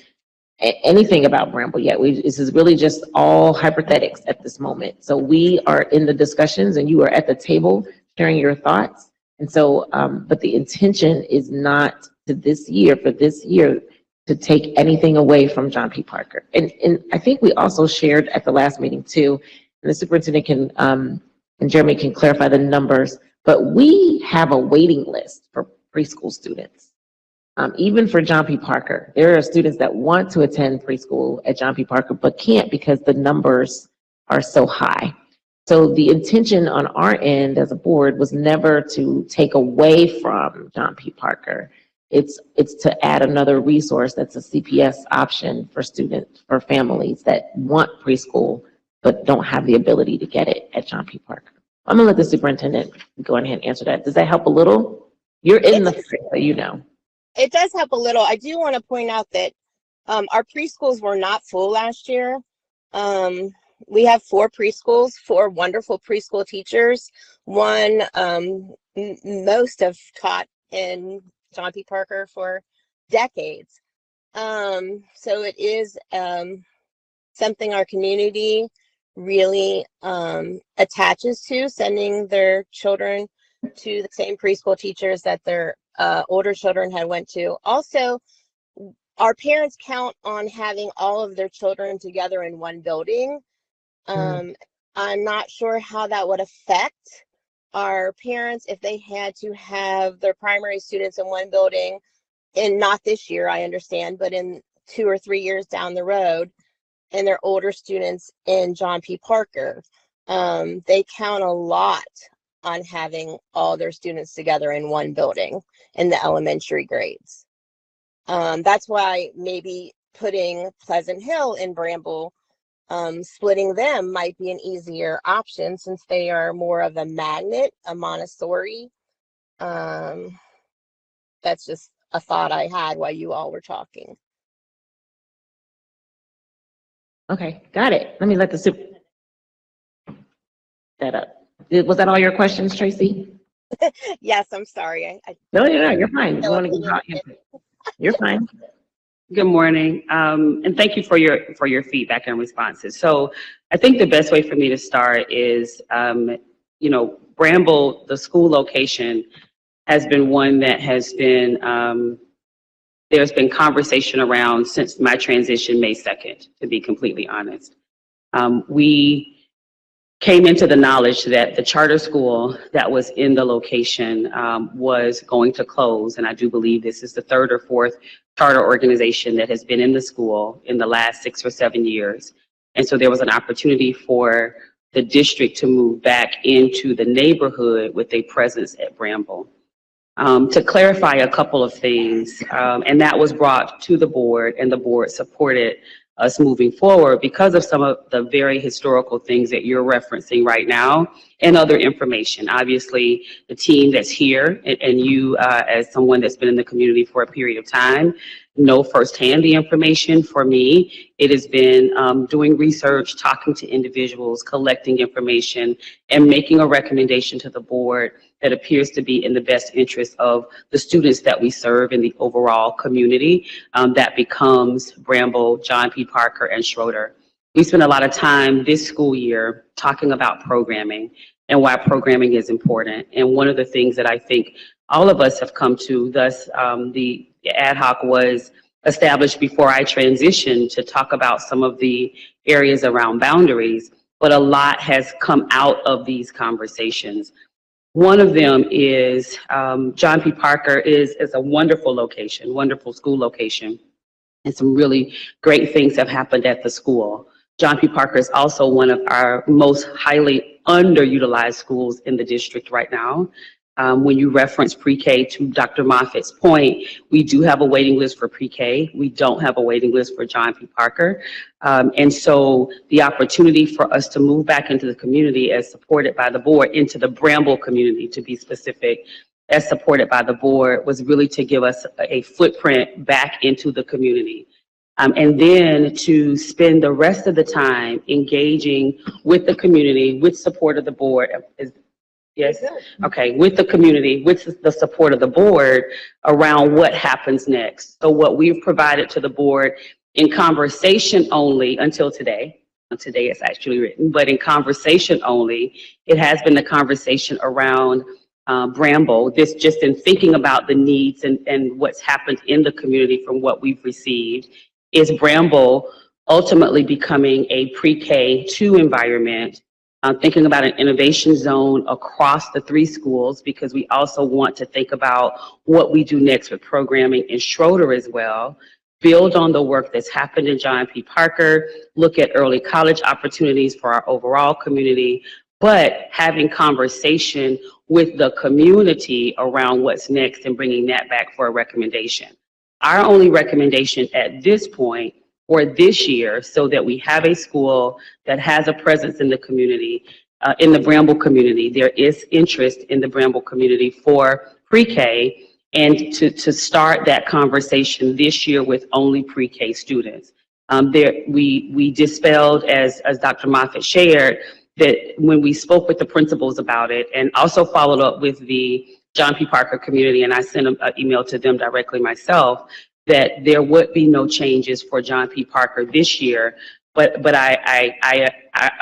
anything about Bramble yet. This is really just all hypothetics at this moment. So we are in the discussions and you are at the table sharing your thoughts. And so, but the intention is not to this year, for this year, to take anything away from John P. Parker. And I think we also shared at the last meeting too, and the superintendent can, and Jeremy can clarify the numbers, but we have a waiting list for preschool students. Even for John P. Parker, there are students that want to attend preschool at John P. Parker, but can't because the numbers are so high. So the intention on our end as a board was never to take away from John P. Parker. It's to add another resource that's a CPS option for students, for families that want preschool, but don't have the ability to get it at John P. Parker. I'm gonna let the superintendent go ahead and answer that. Does that help a little? You're in the, so you know. It does help a little. I do want to point out that our preschools were not full last year. We have 4 preschools, 4 wonderful preschool teachers. One, most have taught in John P. Parker for decades. So it is something our community really attaches to, sending their children to the same preschool teachers that their older children had went to. Also, our parents count on having all of their children together in one building. I'm not sure how that would affect our parents if they had to have their primary students in one building, and not this year, I understand, but in 2 or 3 years down the road, and their older students in John P. Parker. They count a lot on having all their students together in one building in the elementary grades. That's why maybe putting Pleasant Hill in Bramble, splitting them might be an easier option since they are more of a magnet, a Montessori. That's just a thought I had while you all were talking. Okay, got it. Let me let the super that up. Was that all your questions, Tracy? Yes, I'm sorry. No, you're fine. You want to go out? You're fine. Good morning, and thank you for your feedback and responses. So I think the best way for me to start is, Bramble, the school location, has been one that has been, there's been conversation around since my transition May 2nd, to be completely honest. We came into the knowledge that the charter school that was in the location was going to close, and I do believe this is the 3rd or 4th charter organization that has been in the school in the last 6 or 7 years. And so there was an opportunity for the district to move back into the neighborhood with a presence at Bramble. To clarify a couple of things, and that was brought to the board, and the board supported us moving forward because of some of the very historical things that you're referencing right now and other information. Obviously, the team that's here and you as someone that's been in the community for a period of time know firsthand the information. For me, it has been doing research, talking to individuals, collecting information, and making a recommendation to the board that appears to be in the best interest of the students that we serve in the overall community that becomes Bramble, John P. Parker, and Schroeder. We spent a lot of time this school year talking about programming and why programming is important. And one of the things that I think all of us have come to, thus the ad hoc was established before I transitioned to talk about some of the areas around boundaries, but a lot has come out of these conversations. One of them is John P. Parker is a wonderful location, wonderful school location, and some really great things have happened at the school. John P. Parker is also one of our most highly underutilized schools in the district right now. When you reference pre-K, to Dr. Moffitt's point, we do have a waiting list for pre-K. We don't have a waiting list for John P. Parker. And so the opportunity for us to move back into the community as supported by the board, into the Bramble community to be specific, as supported by the board, was really to give us a footprint back into the community. And then to spend the rest of the time engaging with the community, with support of the board. Yes. Okay. With the community, with the support of the board around what happens next. So what we've provided to the board in conversation only until today, today it's actually written, but in conversation only, it has been the conversation around Bramble, this just in thinking about the needs and what's happened in the community from what we've received, is Bramble ultimately becoming a pre-K2 environment, thinking about an innovation zone across the 3 schools, because we also want to think about what we do next with programming in Schroeder as well, build on the work that's happened in John P. Parker, look at early college opportunities for our overall community, but having conversation with the community around what's next and bringing that back for a recommendation. Our only recommendation at this point for this year, so that we have a school that has a presence in the community, in the Bramble community. There is interest in the Bramble community for pre-K, and to start that conversation this year with only pre-K students. We dispelled, as Dr. Moffitt shared, that when we spoke with the principals about it, and also followed up with the John P. Parker community, and I sent an email to them directly myself, that there would be no changes for John P. Parker this year. But I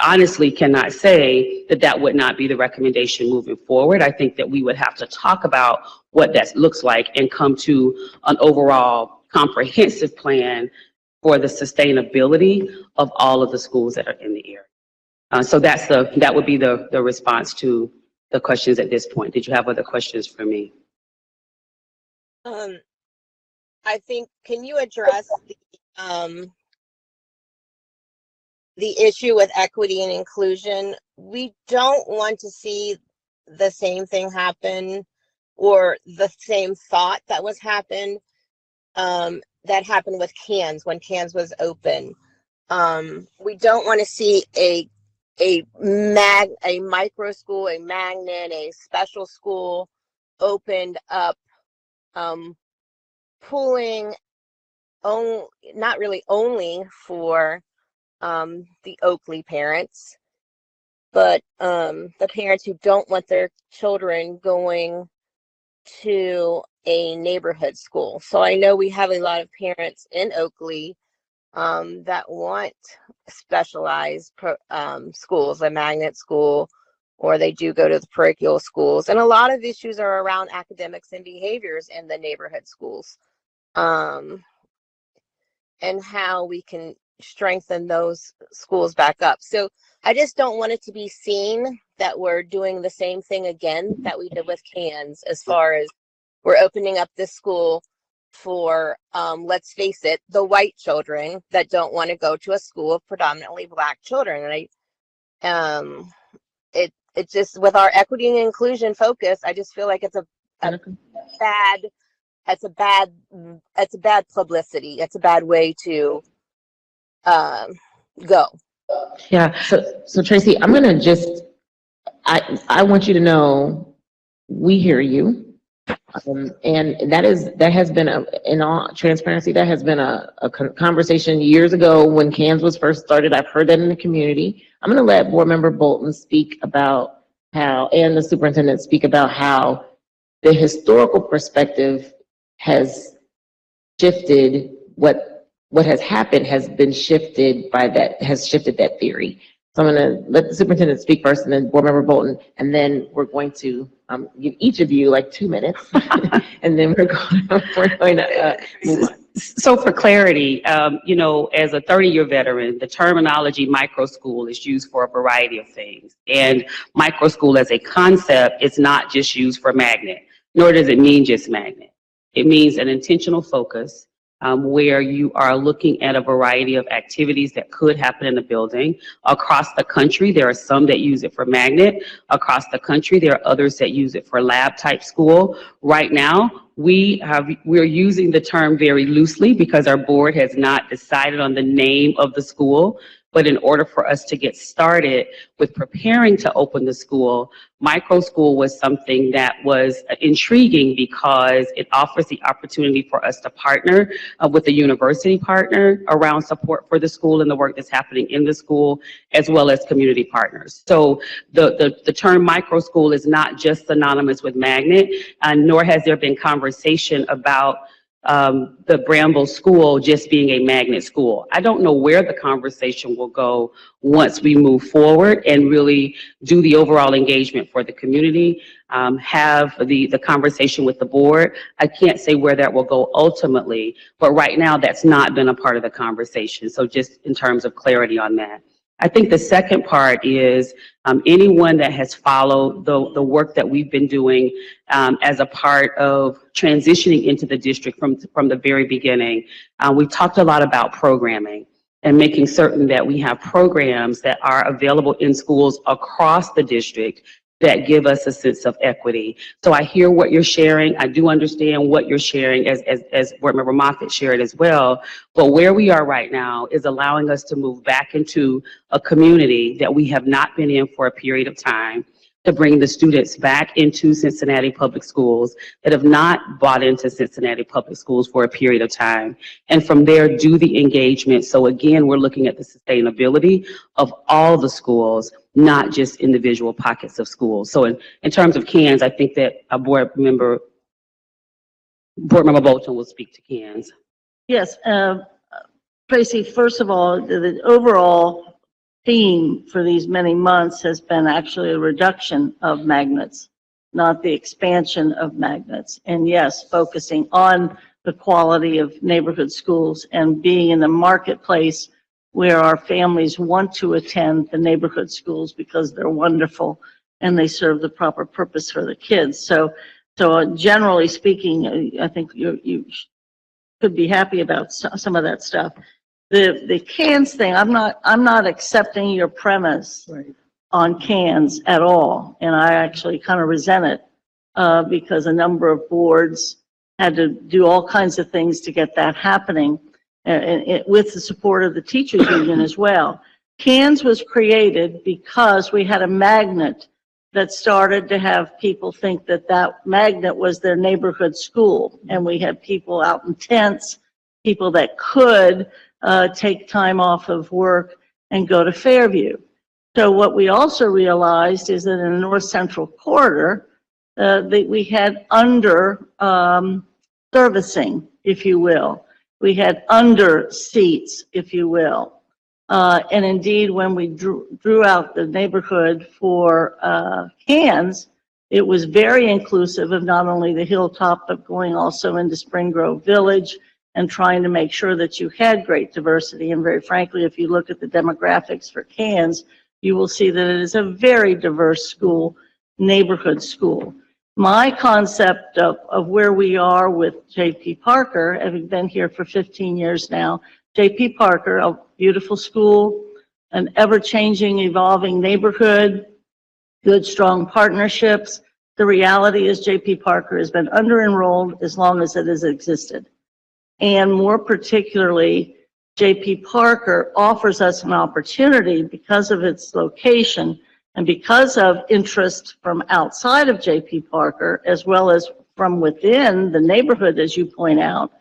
honestly cannot say that that would not be the recommendation moving forward. I think that we would have to talk about what that looks like and come to an overall comprehensive plan for the sustainability of all of the schools that are in the area. So that would be the response to the questions at this point. Did you have other questions for me? I think, can you address the issue with equity and inclusion? We don't want to see the same thing happen, or the same thought that was happened, that happened with CANS when CANS was open. We don't want to see a micro school, a magnet, a special school opened up, pulling not really only for the Oakley parents, but the parents who don't want their children going to a neighborhood school. So I know we have a lot of parents in Oakley that want specialized schools, a magnet school, or they do go to the parochial schools. And a lot of issues are around academics and behaviors in the neighborhood schools, and how we can strengthen those schools back up. So I just don't want it to be seen that we're doing the same thing again that we did with CANS, as far as we're opening up this school for, let's face it, the white children that don't want to go to a school of predominantly Black children. And it just, with our equity and inclusion focus, I just feel like it's a bad publicity. It's a bad way to go. Yeah, so Tracy, I'm gonna just, I want you to know, we hear you. And that has been, in all transparency, that has been a conversation years ago when CANS was first started. I've heard that in the community. I'm gonna let Board Member Bolton speak about how, and the superintendent speak about how the historical perspective has shifted. What has happened has been shifted by that, has shifted that theory. So I'm going to let the superintendent speak first, and then Board Member Bolton, and then we're going to give each of you like 2 minutes, and then we're going to move on. So for clarity, you know, as a 30-year veteran, the terminology micro school is used for a variety of things. And micro school as a concept is not just used for magnet, nor does it mean just magnet. It means an intentional focus, where you are looking at a variety of activities that could happen in the building. Across the country, there are some that use it for magnet. Across the country, there are others that use it for lab type school. Right now, we're using the term very loosely because our board has not decided on the name of the school. But in order for us to get started with preparing to open the school, micro school was something that was intriguing because it offers the opportunity for us to partner with a university partner around support for the school and the work that's happening in the school, as well as community partners. So the term micro school is not just synonymous with magnet, nor has there been conversation about the Bramble School just being a magnet school. I don't know where the conversation will go once we move forward and really do the overall engagement for the community, have the conversation with the board. I can't say where that will go ultimately, but right now that's not been a part of the conversation. So just in terms of clarity on that. I think the second part is anyone that has followed the work that we've been doing as a part of transitioning into the district from the very beginning. We talked a lot about programming and making certain that we have programs that are available in schools across the district that give us a sense of equity. So I hear what you're sharing. I do understand what you're sharing, as Board Member Moffitt shared as well. But where we are right now is allowing us to move back into a community that we have not been in for a period of time, to bring the students back into Cincinnati Public Schools that have not bought into Cincinnati Public Schools for a period of time. And from there, do the engagement. So again, we're looking at the sustainability of all the schools, not just individual pockets of schools. So in terms of CANS, I think that a Board Member Bolton will speak to CANS. Yes, Tracy, first of all, the overall theme for these many months has been actually a reduction of magnets, not the expansion of magnets. And yes, focusing on the quality of neighborhood schools and being in the marketplace where our families want to attend the neighborhood schools because they're wonderful and they serve the proper purpose for the kids. So generally speaking, I think you could be happy about some of that stuff. The CANS thing, I'm not accepting your premise on CANS at all, and I actually kind of resent it because a number of boards had to do all kinds of things to get that happening, and with the support of the teachers union as well. CANS was created because we had a magnet that started to have people think that that magnet was their neighborhood school, and we had people out in tents, people that could take time off of work and go to Fairview. So what we also realized is that in the North Central Corridor, that we had under servicing, if you will. We had under seats, if you will. And indeed, when we drew out the neighborhood for CANS, it was very inclusive of not only the Hilltop, but going also into Spring Grove Village, and trying to make sure that you had great diversity. And very frankly, if you look at the demographics for CANS, you will see that it is a very diverse school, neighborhood school. My concept of where we are with J.P. Parker, having been here for 15 years now, J.P. Parker, a beautiful school, an ever-changing, evolving neighborhood, good, strong partnerships. The reality is J.P. Parker has been under-enrolled as long as it has existed. And more particularly, J.P. Parker offers us an opportunity because of its location and because of interest from outside of J.P. Parker, as well as from within the neighborhood, as you point out.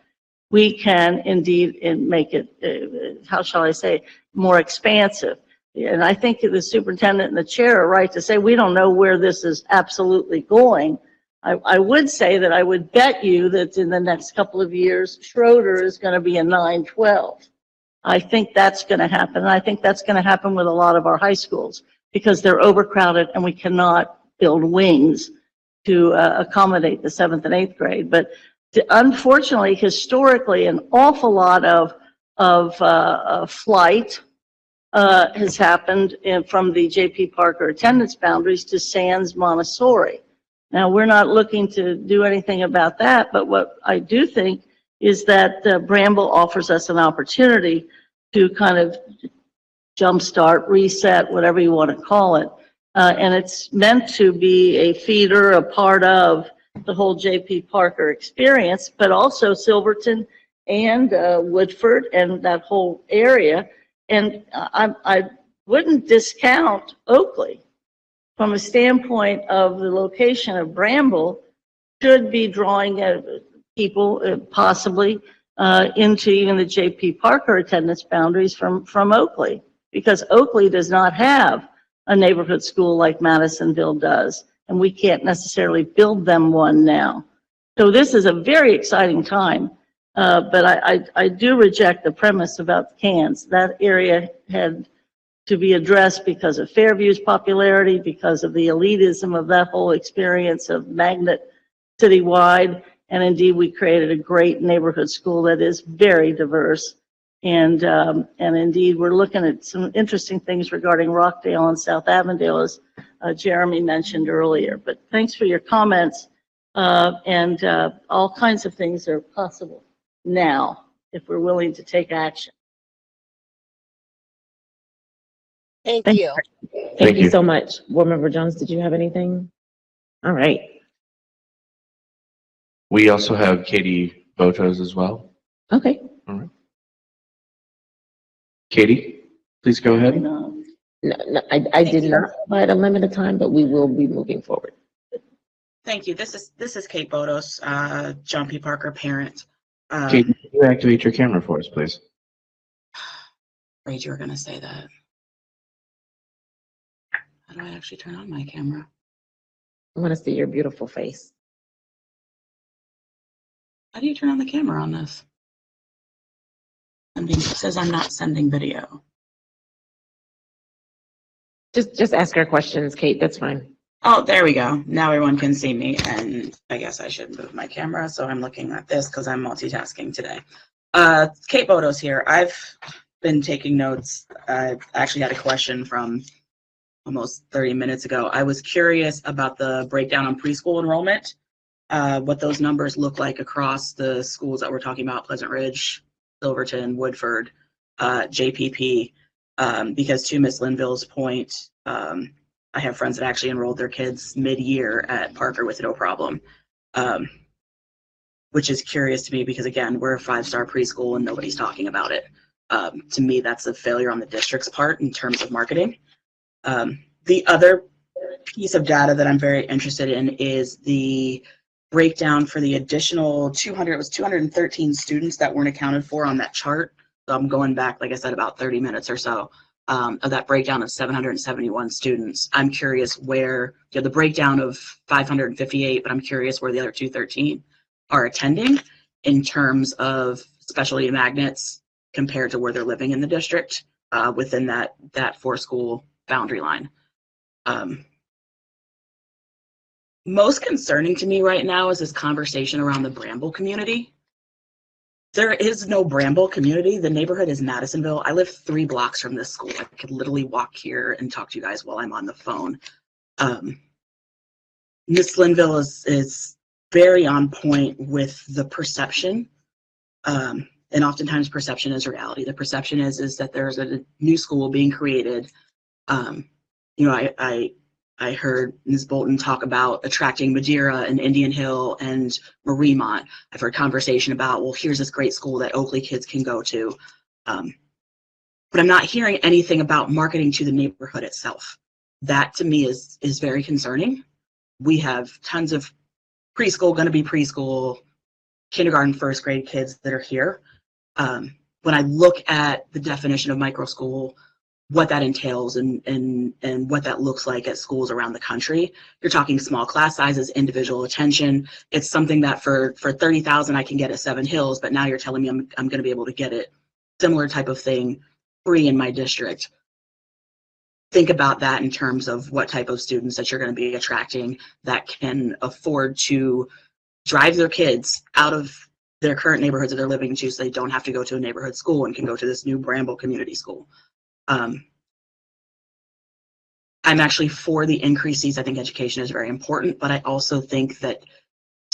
We can indeed make it, how shall I say, more expansive. And I think the superintendent and the chair are right to say we don't know where this is absolutely going. I would say that I would bet you that in the next couple of years, Schroeder is going to be a 9-12. I think that's going to happen. And I think that's going to happen with a lot of our high schools because they're overcrowded and we cannot build wings to accommodate the 7th and 8th grade. But unfortunately, historically, an awful lot of flight has happened from the J.P. Parker attendance boundaries to Sands Montessori. Now, we're not looking to do anything about that, but what I do think is that Bramble offers us an opportunity to kind of jumpstart, reset, whatever you want to call it. And it's meant to be a feeder, a part of the whole J.P. Parker experience, but also Silverton and Woodford and that whole area. And I wouldn't discount Oakley. From a standpoint of the location of Bramble, should be drawing people possibly into even the J.P. Parker attendance boundaries from Oakley, because Oakley does not have a neighborhood school like Madisonville does, and we can't necessarily build them one now. So this is a very exciting time But I do reject the premise about the cans. That area had to be addressed because of Fairview's popularity, because of the elitism of that whole experience of magnet citywide. And indeed, we created a great neighborhood school that is very diverse. And indeed, we're looking at some interesting things regarding Rockdale and South Avondale, as Jeremy mentioned earlier. But thanks for your comments. All kinds of things are possible now if we're willing to take action. Thank Thank you. Thank you you. so much. Board Member Jones, did you have anything? All right. We also have Katie Botos as well. Okay. Katie, please go ahead. No, I did not provide a limited time, but we will be moving forward. Thank you. This is Kate Bodos, John P. Parker parent. Katie, can you activate your camera for us, please? Afraid you were going to say that. How do I actually turn on my camera? I want to see your beautiful face. How do you turn on the camera on this? It says I'm not sending video. Just ask her questions, Kate. That's fine. Oh, there we go. Now everyone can see me, and I guess I should move my camera so I'm looking at this because I'm multitasking today. Kate Bodos here. I've been taking notes. I actually had a question from almost 30 minutes ago. I was curious about the breakdown on preschool enrollment, what those numbers look like across the schools that we're talking about, Pleasant Ridge, Silverton, Woodford, JPP, because to Ms. Linville's point, I have friends that actually enrolled their kids mid-year at Parker with no problem, which is curious to me because, again, we're a 5-star preschool and nobody's talking about it. To me, that's a failure on the district's part in terms of marketing. The other piece of data that I'm very interested in is the breakdown for the additional 213 students that weren't accounted for on that chart. So I'm going back, like I said, about 30 minutes or so. Of that breakdown of 771 students. I'm curious where, the breakdown of 558, but I'm curious where the other 213 are attending in terms of specialty magnets compared to where they're living in the district within that 4-school boundary line. Most concerning to me right now is this conversation around the Bramble community. There is no Bramble community. The neighborhood is Madisonville. I live 3 blocks from this school. I could literally walk here and talk to you guys while I'm on the phone. Miss Linville is very on point with the perception, and oftentimes perception is reality. The perception is that there's a new school being created. I heard Ms. Bolton talk about attracting Madeira and Indian Hill and Mariemont. I've heard conversation about, well, here's this great school that Oakley kids can go to. But I'm not hearing anything about marketing to the neighborhood itself. That to me is very concerning. We have tons of preschool, going to be preschool, kindergarten, 1st grade kids that are here. When I look at the definition of micro school, what that entails and what that looks like at schools around the country. You're talking small class sizes, individual attention. It's something that for $30,000 I can get at Seven Hills, but now you're telling me I'm going to be able to get it similar type of thing free in my district. Think about that in terms of what type of students that you're going to be attracting that can afford to drive their kids out of their current neighborhoods that they're living to so they don't have to go to a neighborhood school and can go to this new Bramble community school. I'm actually for the increases. I think education is very important, but I also think that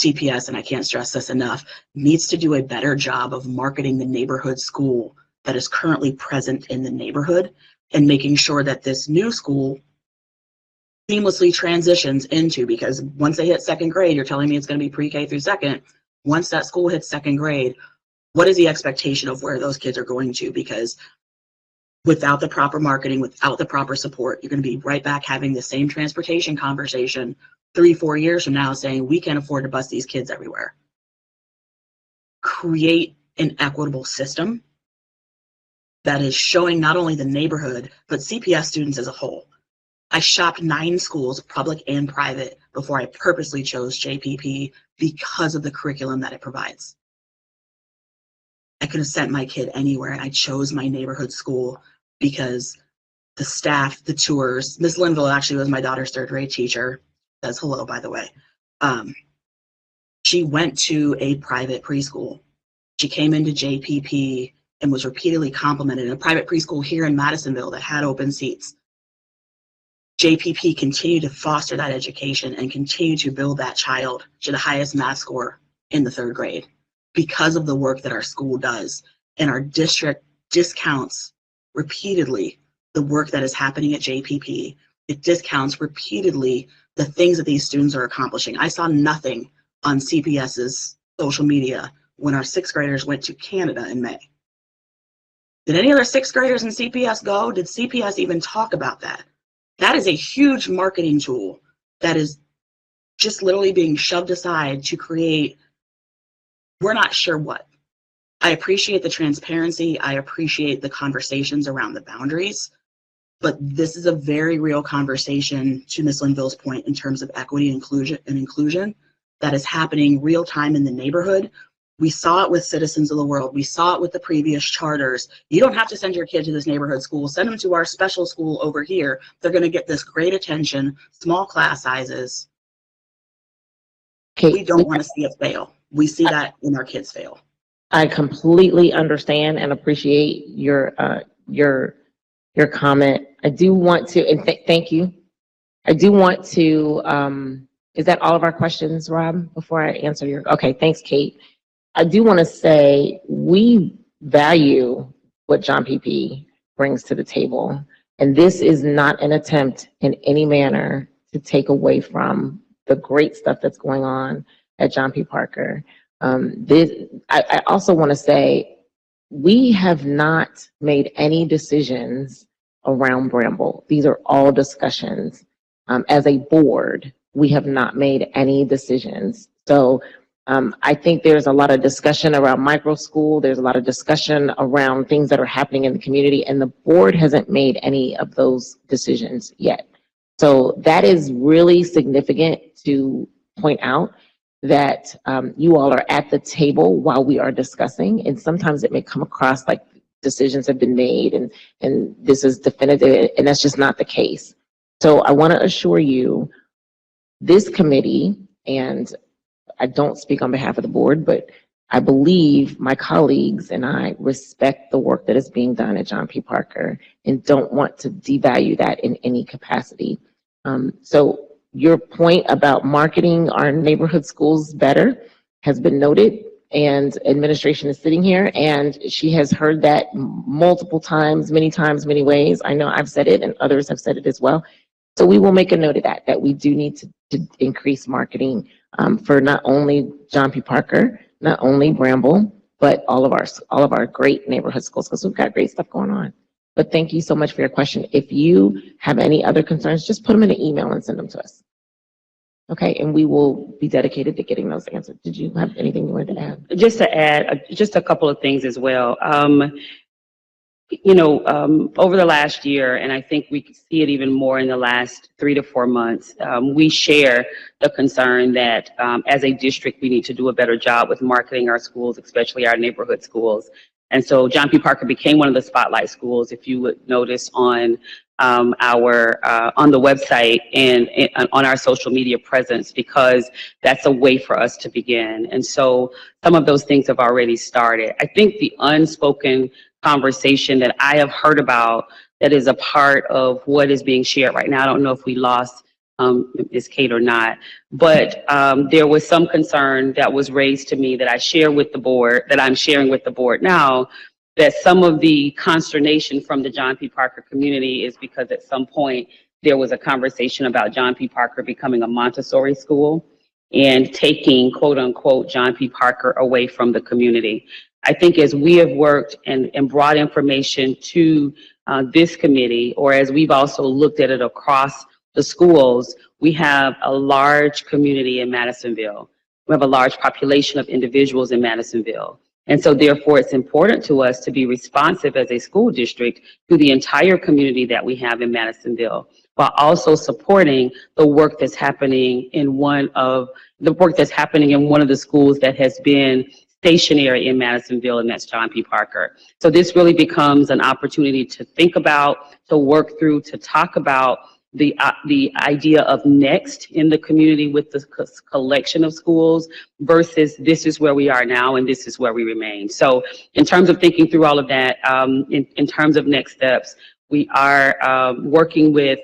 CPS, and I can't stress this enough, needs to do a better job of marketing the neighborhood school that is currently present in the neighborhood and making sure that this new school seamlessly transitions into, because once they hit 2nd grade, you're telling me it's going to be pre-K through 2nd. Once that school hits 2nd grade, what is the expectation of where those kids are going to? Because without the proper marketing, without the proper support, you're going to be right back having the same transportation conversation 3-4 years from now saying we can't afford to bus these kids everywhere. Create an equitable system that is showing not only the neighborhood, but CPS students as a whole. I shopped 9 schools, public and private, before I purposely chose JPP because of the curriculum that it provides. I could have sent my kid anywhere. I chose my neighborhood school because the staff, the tours, Miss Linville actually was my daughter's third grade teacher. Says hello, by the way. She went to a private preschool. She came into JPP and was repeatedly complimented in a private preschool here in Madisonville that had open seats. JPP continued to foster that education and continue to build that child to the highest math score in the third grade because of the work that our school does. And our district discounts repeatedly the work that is happening at JPP. It discounts repeatedly the things that these students are accomplishing. I saw nothing on CPS's social media when our sixth graders went to Canada in May. Did any other sixth graders in CPS go? Did CPS even talk about that? That is a huge marketing tool that is just literally being shoved aside to create, we're not sure what. I appreciate the transparency. I appreciate the conversations around the boundaries, but this is a very real conversation, to Ms. Linville's point, in terms of equity, inclusion that is happening real time in the neighborhood. We saw it with Citizens of the World. We saw it with the previous charters. You don't have to send your kid to this neighborhood school. Send them to our special school over here. They're going to get this great attention, small class sizes. Okay. We don't want to see it fail. We see that when our kids fail. I completely understand and appreciate your comment. I do want to, and thank you. I do want to, is that all of our questions, Rob, before I answer your, okay, thanks, Kate. I do want to say we value what John PP brings to the table. And this is not an attempt in any manner to take away from the great stuff that's going on at John P. Parker. I also want to say we have not made any decisions around Bramble. These are all discussions. As a board, we have not made any decisions. So I think there's a lot of discussion around micro school. There's a lot of discussion around things that are happening in the community, and the board hasn't made any of those decisions yet. So that is really significant to point out, that you all are at the table while we are discussing, and sometimes it may come across like decisions have been made and this is definitive, and that's just not the case. So I want to assure you, this committee, and I don't speak on behalf of the board, but I believe my colleagues and I respect the work that is being done at John P. Parker and don't want to devalue that in any capacity. So your point about marketing our neighborhood schools better has been noted, and administration is sitting here and she has heard that multiple times, many ways. I know I've said it and others have said it as well. So we will make a note of that we do need to increase marketing for not only John P. Parker, not only Bramble, but all of our great neighborhood schools, because we've got great stuff going on. But thank you so much for your question. If you have any other concerns, just put them in an email and send them to us. Okay, and we will be dedicated to getting those answered. Did you have anything you wanted to add? Just to add, just a couple of things as well. Over the last year, and I think we could see it even more in the last 3 to 4 months, we share the concern that as a district, we need to do a better job with marketing our schools, especially our neighborhood schools. And so John P. Parker became one of the spotlight schools, if you would notice on on the website and on our social media presence, because that's a way for us to begin. And so some of those things have already started. I think the unspoken conversation that I have heard about that is a part of what is being shared right now, I don't know if we lost Ms. Kate or not, but there was some concern that was raised to me that I share with the board, that I'm sharing with the board now, that some of the consternation from the John P. Parker community is because at some point there was a conversation about John P. Parker becoming a Montessori school and taking, quote unquote, John P. Parker away from the community. I think as we have worked and brought information to this committee, or as we've also looked at it across the schools, we have a large community in Madisonville. We have a large population of individuals in Madisonville. And so therefore, it's important to us to be responsive as a school district to the entire community that we have in Madisonville, while also supporting the work that's happening in one of the schools that has been stationary in Madisonville, and that's John P. Parker. So this really becomes an opportunity to think about, to work through, to talk about the idea of next in the community with the collection of schools versus this is where we are now and this is where we remain. So in terms of thinking through all of that, in terms of next steps, we are working with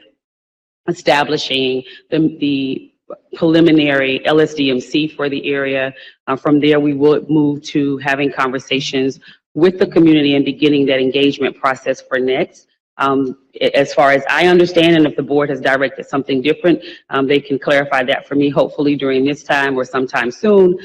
establishing the preliminary LSDMC for the area. From there, we will move to having conversations with the community and beginning that engagement process for next. As far as I understand, and if the board has directed something different, they can clarify that for me, hopefully during this time or sometime soon,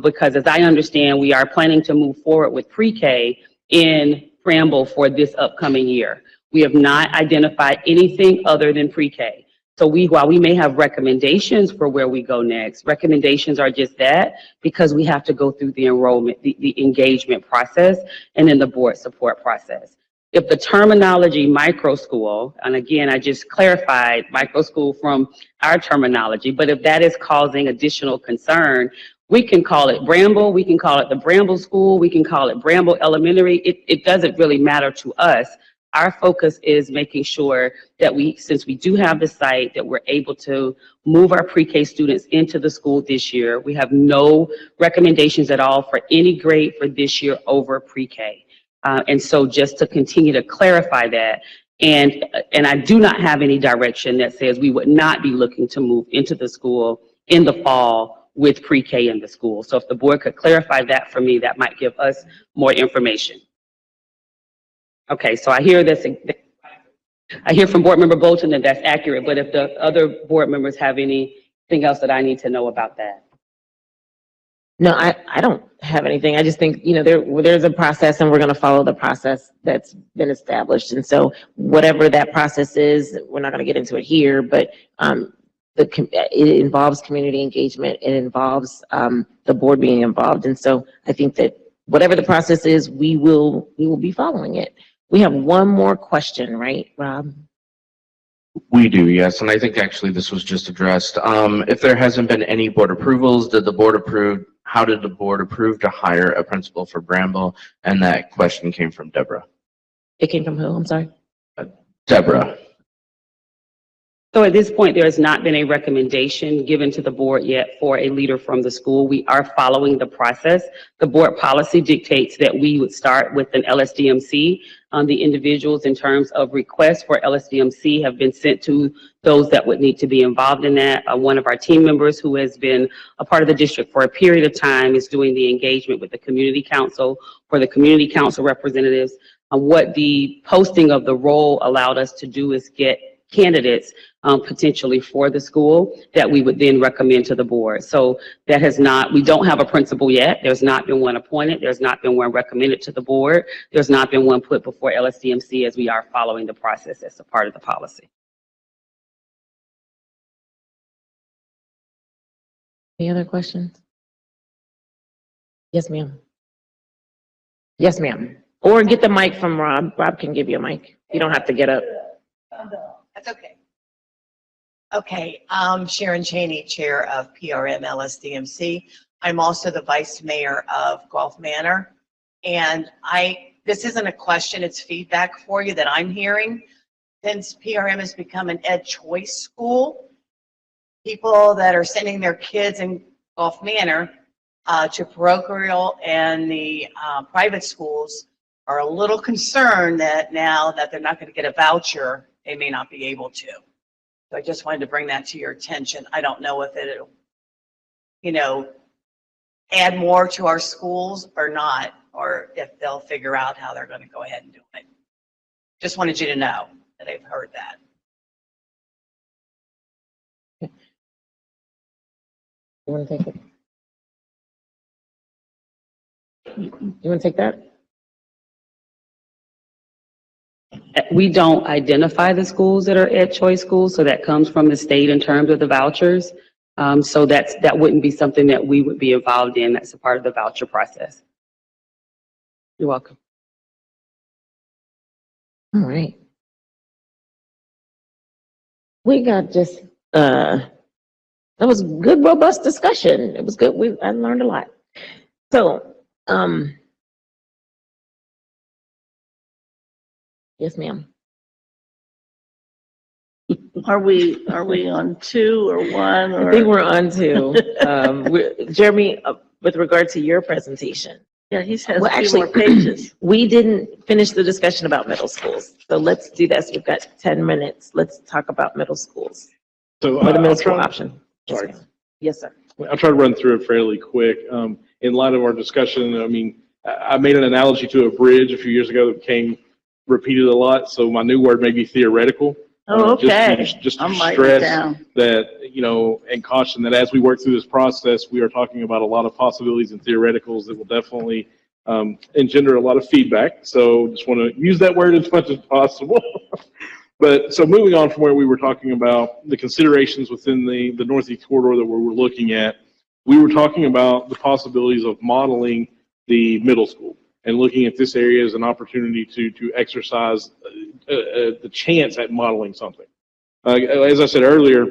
because as I understand, we are planning to move forward with pre-K in Bramble for this upcoming year. We have not identified anything other than pre-K. So while we may have recommendations for where we go next, recommendations are just that because we have to go through the enrollment, the engagement process, and then the board support process. If the terminology micro school, and again, I just clarified micro school from our terminology, but if that is causing additional concern, we can call it Bramble, we can call it the Bramble School, we can call it Bramble Elementary. It doesn't really matter to us. Our focus is making sure that since we do have the site, that we're able to move our pre-K students into the school this year. We have no recommendations at all for any grade for this year over pre-K. And so just to continue to clarify that, and I do not have any direction that says we would not be looking to move into the school in the fall with pre-K in the school. So if the board could clarify that for me, that might give us more information. Okay, so I hear this. I hear from Board Member Bolton that that's accurate, but if the other board members have anything else that I need to know about that. No, I don't have anything. I just think, there's a process and we're going to follow the process that's been established. And so whatever that process is, we're not going to get into it here, but it involves community engagement. It involves the board being involved. And so I think that whatever the process is, we will be following it. We have one more question, right, Rob? We do, yes, and I think actually this was just addressed. If there hasn't been any board approvals, how did the board approve to hire a principal for Bramble? And that question came from Deborah. It came from who? I'm sorry. Deborah. So at this point, there has not been a recommendation given to the board yet for a leader from the school. We are following the process. The board policy dictates that we would start with an LSDMC. The individuals in terms of requests for LSDMC have been sent to those that would need to be involved in that. One of our team members who has been a part of the district for a period of time is doing the engagement with the community council for the community council representatives. What the posting of the role allowed us to do is get candidates potentially for the school that we would then recommend to the board. So that has not, we don't have a principal yet. There's not been one appointed. There's not been one recommended to the board. There's not been one put before LSDMC as we are following the process as a part of the policy. Any other questions? Yes, ma'am. Yes, ma'am. Or get the mic from Rob. Rob can give you a mic. You don't have to get up. That's okay. Okay, I'm Sharon Cheney, Chair of PRM LSDMC. I'm also the Vice Mayor of Gulf Manor. And this isn't a question, it's feedback for you that I'm hearing. Since PRM has become an ed choice school, people that are sending their kids in Gulf Manor to parochial and the private schools are a little concerned that now that they're not going to get a voucher, they may not be able to. So I just wanted to bring that to your attention. I don't know if it'll, add more to our schools or not, or if they'll figure out how they're going to go ahead and do it. Just wanted you to know that I've heard that. You want to take it? You want to take that? We don't identify the schools that are ed choice schools, so that comes from the state in terms of the vouchers. So that wouldn't be something that we would be involved in. That's a part of the voucher process. You're welcome. All right. We got just, that was good, robust discussion. It was good. I learned a lot. So Yes, ma'am. Are we on 2 or 1 I think or? we're on to, Jeremy, with regard to your presentation. Yeah, he has Well, a few more actually, pages. we didn't finish the discussion about middle schools. So let's do this. We've got 10 minutes. Let's talk about middle schools So or the middle I'll school try- option. Yes, Sorry. ma'am. Yes, sir. I'll try to run through it fairly quick. In light of our discussion, I mean, I made an analogy to a bridge a few years ago that became repeated a lot. So my new word may be theoretical. Oh, Just to- okay. Just to I'm writing it stress down. that, you know, and caution that as we work through this process, we are talking about a lot of possibilities and theoreticals that will definitely engender a lot of feedback. So just want to use that word as much as possible. But so moving on from where we were talking about the considerations within the Northeast corridor that we were looking at, we were talking about the possibilities of modeling the middle school and looking at this area as an opportunity to exercise the chance at modeling something. As I said earlier,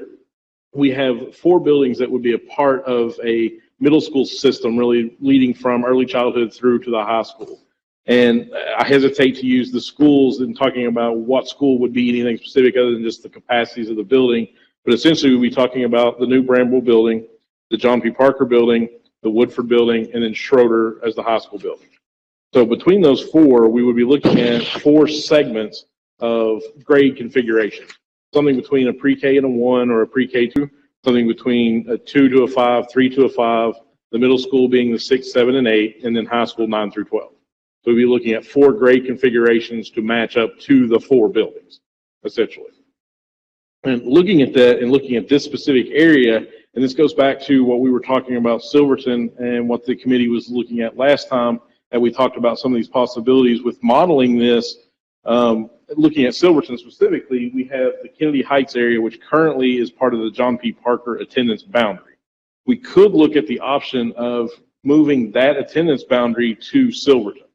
we have 4 buildings that would be a part of a middle school system, really leading from early childhood through to the high school. And I hesitate to use the schools in talking about what school would be anything specific other than just the capacities of the building. But essentially, we'll be talking about the new Bramble building, the John P. Parker building, the Woodford building, and then Schroeder as the high school building. So between those 4, we would be looking at 4 segments of grade configuration. Something between a pre-K and a 1 or a pre-K 2, something between a 2 to a 5, 3 to a 5, the middle school being the 6, 7, and 8, and then high school 9 through 12. So we'll be looking at 4 grade configurations to match up to the 4 buildings, essentially. And looking at that and looking at this specific area, and this goes back to what we were talking about Silverton and what the committee was looking at last time, that we talked about some of these possibilities with modeling this. Looking at Silverton specifically, we have the Kennedy Heights area, which currently is part of the John P. Parker attendance boundary. We could look at the option of moving that attendance boundary to Silverton.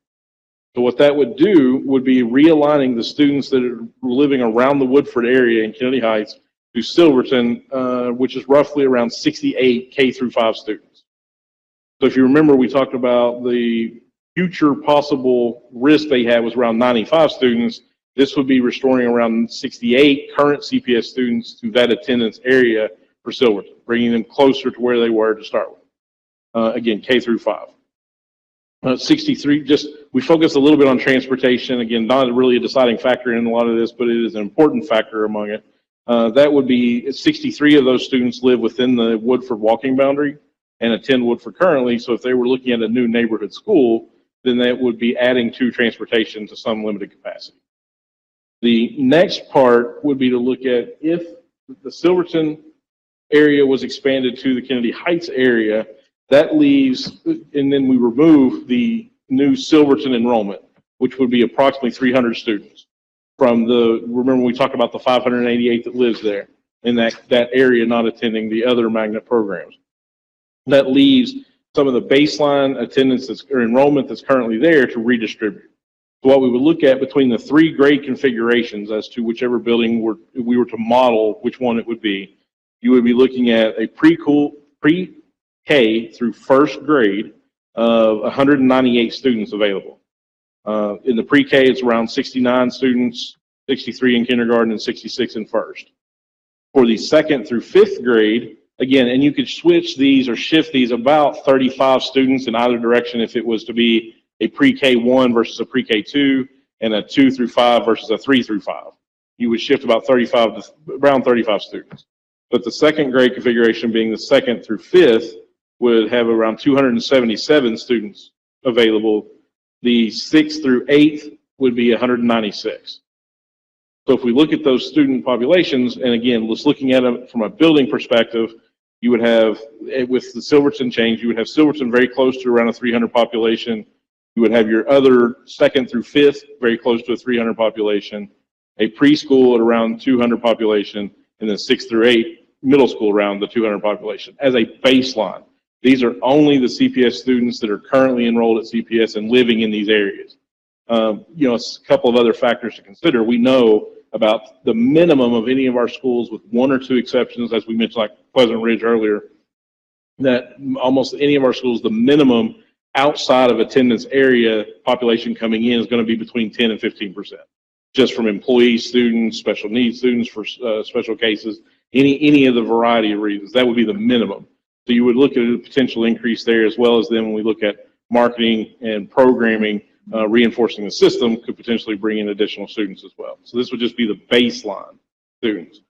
So what that would do would be realigning the students that are living around the Woodford area in Kennedy Heights to Silverton, which is roughly around 68 K through 5 students. So if you remember, we talked about the future possible risk they had was around 95 students. This would be restoring around 68 current CPS students to that attendance area for Silverton, bringing them closer to where they were to start with. Again, K through 5. 63, we focus a little bit on transportation. Again, not really a deciding factor in a lot of this, but it is an important factor among it. That would be 63 of those students live within the Woodford walking boundary and attend Woodford currently. So if they were looking at a new neighborhood school, then that would be adding to transportation to some limited capacity. The next part would be to look at if the Silverton area was expanded to the Kennedy Heights area, that leaves, and then we remove the new Silverton enrollment, which would be approximately 300 students from remember we talked about the 588 that lives there in that area not attending the other magnet programs. That leaves some of the baseline attendance or enrollment that's currently there to redistribute. So what we would look at between the 3 grade configurations as to whichever building we were to model which one it would be, you would be looking at a pre-K through 1st grade of 198 students available. In the pre-K, it's around 69 students, 63 in kindergarten and 66 in 1st. For the 2nd through 5th grade, again, and you could switch these or shift these about 35 students in either direction if it was to be a pre-K 1 versus a pre-K 2 and a 2 through 5 versus a 3 through 5. You would shift about around 35 students. But the 2nd grade configuration being the 2nd through 5th would have around 277 students available. The 6th through 8th would be 196. So if we look at those student populations, and again, just looking at them from a building perspective, you would have, with the Silverton change, you would have Silverton very close to around a 300 population. You would have your other 2nd through 5th very close to a 300 population, a preschool at around 200 population, and then 6th through 8th middle school around the 200 population as a baseline. These are only the CPS students that are currently enrolled at CPS and living in these areas. A couple of other factors to consider. We know about the minimum of any of our schools, with 1 or 2 exceptions, as we mentioned, like Pleasant Ridge earlier, that almost any of our schools, the minimum outside of attendance area, population coming in is going to be between 10 and 15%. Just from employees, students, special needs students for special cases, any of the variety of reasons. That would be the minimum. So you would look at a potential increase there, as well as then when we look at marketing and programming, reinforcing the system could potentially bring in additional students as well. So this would just be the baseline students.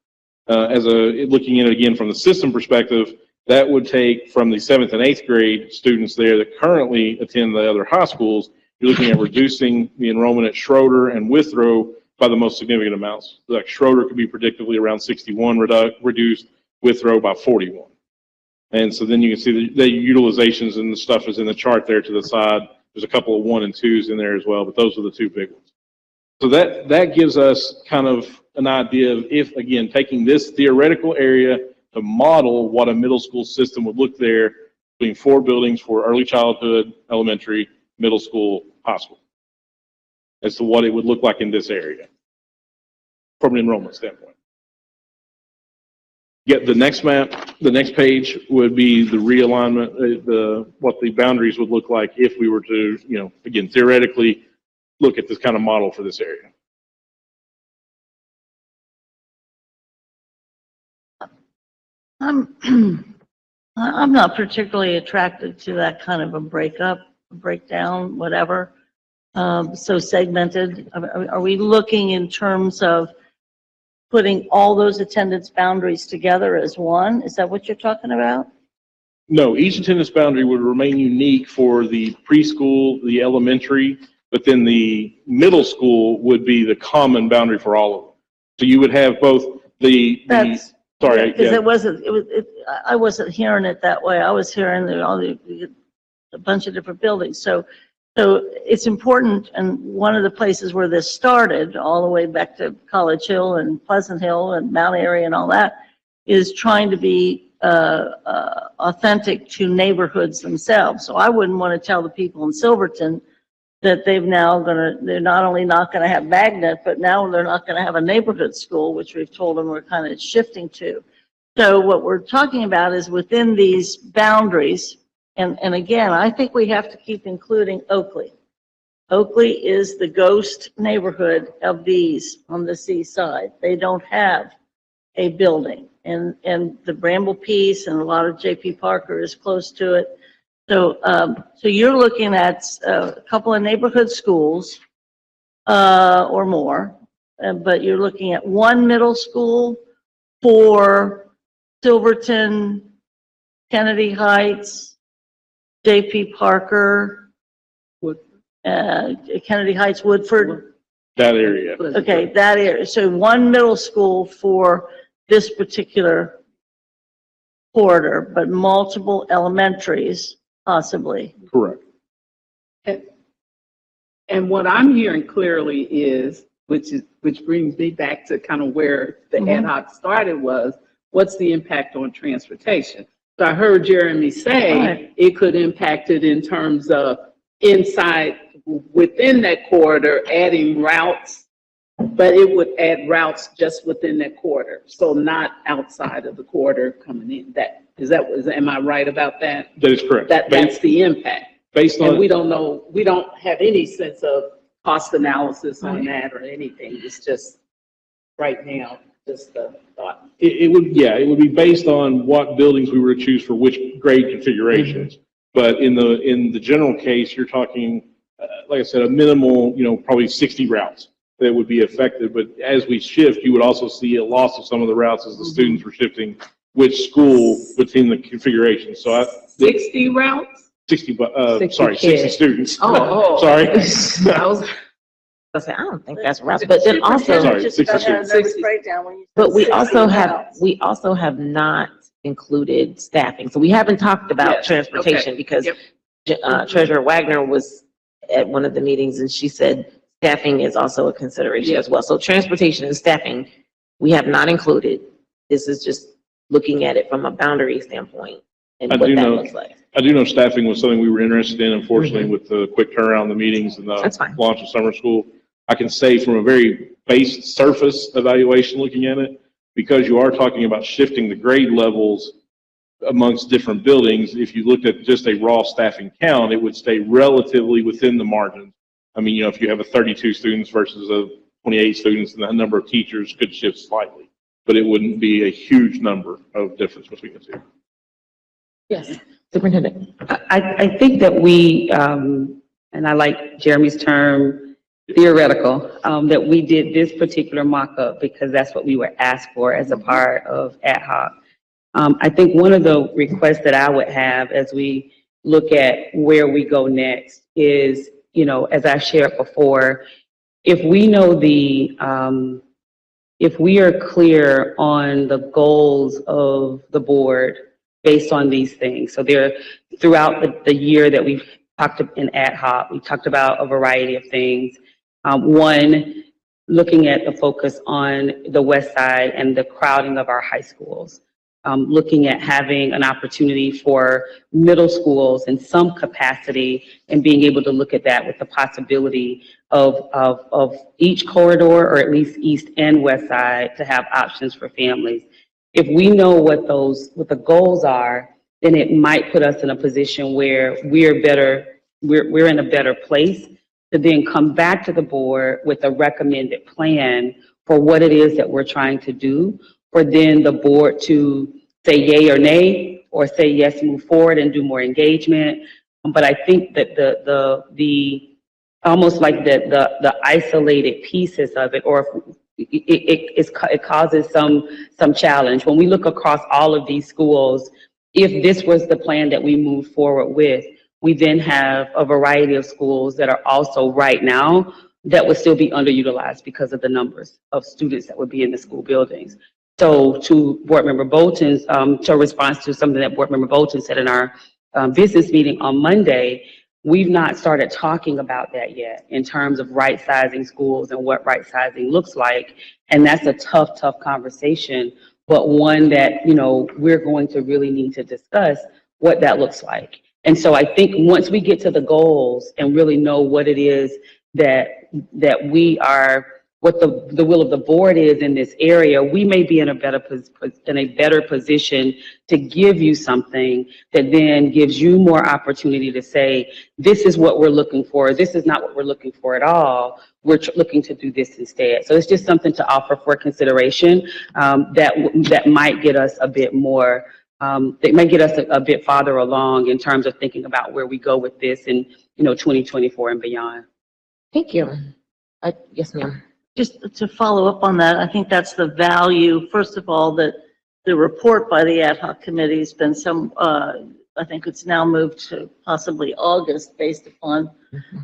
Looking at it again from the system perspective, that would take from the 7th and 8th grade students there that currently attend the other high schools, you're looking at reducing the enrollment at Schroeder and Withrow by the most significant amounts. Like Schroeder could be predictably around 61 reduced, Withrow by 41. And so then you can see the utilizations and the stuff is in the chart there to the side. There's a couple of 1 and 2s in there as well, but those are the two big ones. So that gives us kind of an idea of if, again, taking this theoretical area to model what a middle school system would look there between 4 buildings for early childhood, elementary, middle school, high school, as to what it would look like in this area from an enrollment standpoint. Yet the next map, the next page would be the realignment, what the boundaries would look like if we were to, again, theoretically look at this kind of model for this area. I'm not particularly attracted to that kind of a breakdown, whatever. So segmented. Are we looking in terms of putting all those attendance boundaries together as one? Is that what you're talking about? No, each attendance boundary would remain unique for the preschool, the elementary, but then the middle school would be the common boundary for all of them. So you would have both Because yeah. I wasn't hearing it that way. I was hearing a bunch of different buildings. So it's important, and one of the places where this started, all the way back to College Hill and Pleasant Hill and Mount Airy and all that, is trying to be authentic to neighborhoods themselves. So I wouldn't want to tell the people in Silverton that they're not only not going to have Magnet, but now they're not going to have a neighborhood school, which we've told them we're kind of shifting to. So what we're talking about is within these boundaries. And again, I think we have to keep including Oakley. Oakley is the ghost neighborhood of these on the seaside. They don't have a building. And the Bramble piece and a lot of J.P. Parker is close to it. So you're looking at a couple of neighborhood schools or more, but you're looking at 1 middle school for Silverton, Kennedy Heights, J.P. Parker, Kennedy Heights, Woodford. That area. Okay, that area. So 1 middle school for this particular corridor, but multiple elementaries possibly. Correct. And what I'm hearing clearly is, which brings me back to kind of where the ad hoc started was, what's the impact on transportation? So I heard Jeremy say it could impact it in terms of inside, within that corridor, adding routes, but it would add routes just within that corridor. So not outside of the corridor coming in. Am I right about that? That is correct. That's the impact. Based on. And we don't know, we don't have any sense of cost analysis on that or anything. It's just right now, just the thought. It would be based on what buildings we were to choose for which grade configurations. But in the general case, you're talking, like I said, a minimal, probably 60 routes that would be affected. But as we shift, you would also see a loss of some of the routes as the students were shifting which school within the configuration. So 60 routes? 60 60 students. Oh. Sorry. I said, I don't think that's routes, but then also, Sorry, Just 60 about had a students. nervous breakdown when you said but we 60 also have routes. not included staffing. So we haven't talked about Yes, transportation okay. because Yep. Treasurer Wagner was at one of the meetings and she said staffing is also a consideration as well. So transportation and staffing, we have not included. This is just looking at it from a boundary standpoint and I what do that know- looks like. I do know staffing was something we were interested in, unfortunately, with the quick turnaround in the meetings and That's the fine. launch of summer school. I can say from a very base surface evaluation looking at it, because you are talking about shifting the grade levels, amongst different buildings, if you looked at just a raw staffing count, it would stay relatively within the margins. I mean, if you have a 32 students versus a 28 students, and the number of teachers could shift slightly, but it wouldn't be a huge number of difference between the two. Yes, Superintendent. I think that we, and I like Jeremy's term, theoretical, that we did this particular mock-up because that's what we were asked for as a part of ad hoc. I think one of the requests that I would have as we look at where we go next is, as I shared before, if we know if we are clear on the goals of the board based on these things. So throughout the year that we've talked in ad hoc, we talked about a variety of things. One, looking at the focus on the west side and the crowding of our high schools. Looking at having an opportunity for middle schools in some capacity and being able to look at that with the possibility of each corridor, or at least east and west side, to have options for families. If we know what the goals are, then it might put us in a position where we're in a better place to then come back to the board with a recommended plan for what it is that we're trying to do, for then the board to say yay or nay, or say yes, move forward and do more engagement. But I think that the almost like the isolated pieces of it, or it causes some challenge. When we look across all of these schools, if this was the plan that we move forward with, we then have a variety of schools that are also right now that would still be underutilized because of the numbers of students that would be in the school buildings. So to Board Member Bolton's, to response to something that Board Member Bolton said in our business meeting on Monday, we've not started talking about that yet in terms of right sizing schools and what right sizing looks like. And that's a tough conversation, but one that, we're going to really need to discuss what that looks like. And so I think once we get to the goals and really know what it is that we are, what the will of the board is in this area, we may be in a better position to give you something that then gives you more opportunity to say, this is what we're looking for. This is not what we're looking for at all. We're looking to do this instead. So it's just something to offer for consideration that might get us a bit more, that might get us a bit farther along in terms of thinking about where we go with this in 2024 and beyond. Thank you. Yes, ma'am. Just to follow up on that, I think that's the value, first of all, that the report by the ad hoc committee has been I think it's now moved to possibly August based upon,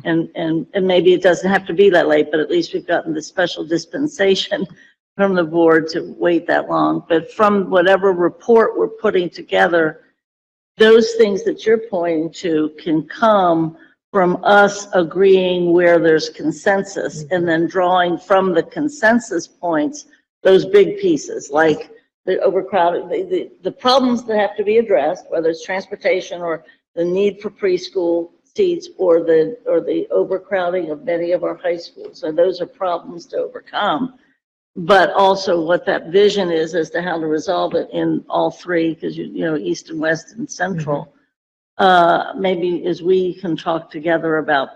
and maybe it doesn't have to be that late, but at least we've gotten the special dispensation from the board to wait that long. But from whatever report we're putting together, those things that you're pointing to can come from us agreeing where there's consensus and then drawing from the consensus points, those big pieces, like the overcrowded, the problems that have to be addressed, whether it's transportation or the need for preschool seats or the overcrowding of many of our high schools. So those are problems to overcome, but also what that vision is as to how to resolve it in all three, because East and West and Central. Maybe as we can talk together about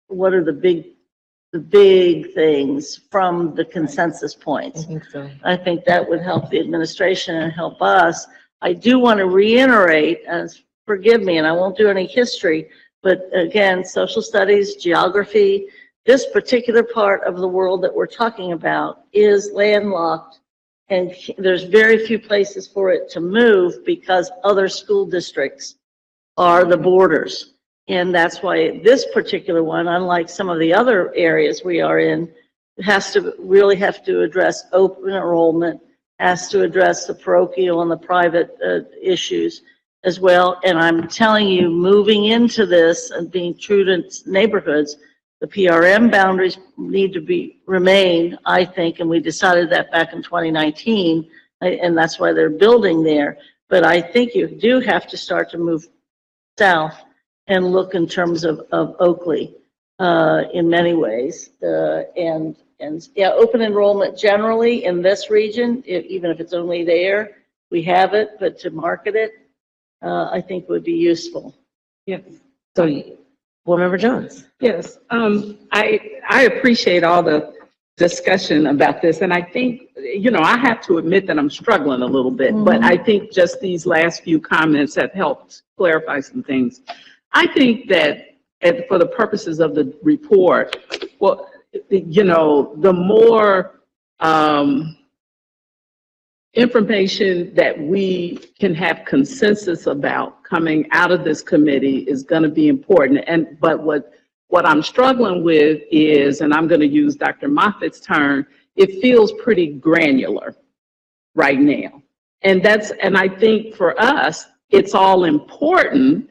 what are the big things from the consensus points. I think so. I think that would help the administration and help us. I do want to reiterate, and forgive me, and I won't do any history, but again, social studies, geography, this particular part of the world that we're talking about is landlocked, and there's very few places for it to move because other school districts are the borders. And that's why this particular one, unlike some of the other areas we are in, has to really have to address open enrollment, has to address the parochial and the private issues as well. And I'm telling you, moving into this and being true to neighborhoods, the PRM boundaries need to remain, I think, and we decided that back in 2019, and that's why they're building there. But I think you do have to start to move south and look in terms of Oakley in many ways. And yeah, open enrollment generally in this region, even if it's only there, we have it, but to market it, I think would be useful. Yes. So, Board Member Jones. Yes, I appreciate all the discussion about this, and I think, you know, I have to admit that I'm struggling a little bit, but I think just these last few comments have helped clarify some things. I think that for the purposes of the report, well, you know, the more information that we can have consensus about coming out of this committee is going to be important. But what I'm struggling with is, and I'm going to use Dr. Moffitt's term, it feels pretty granular right now. And I think for us, it's all important,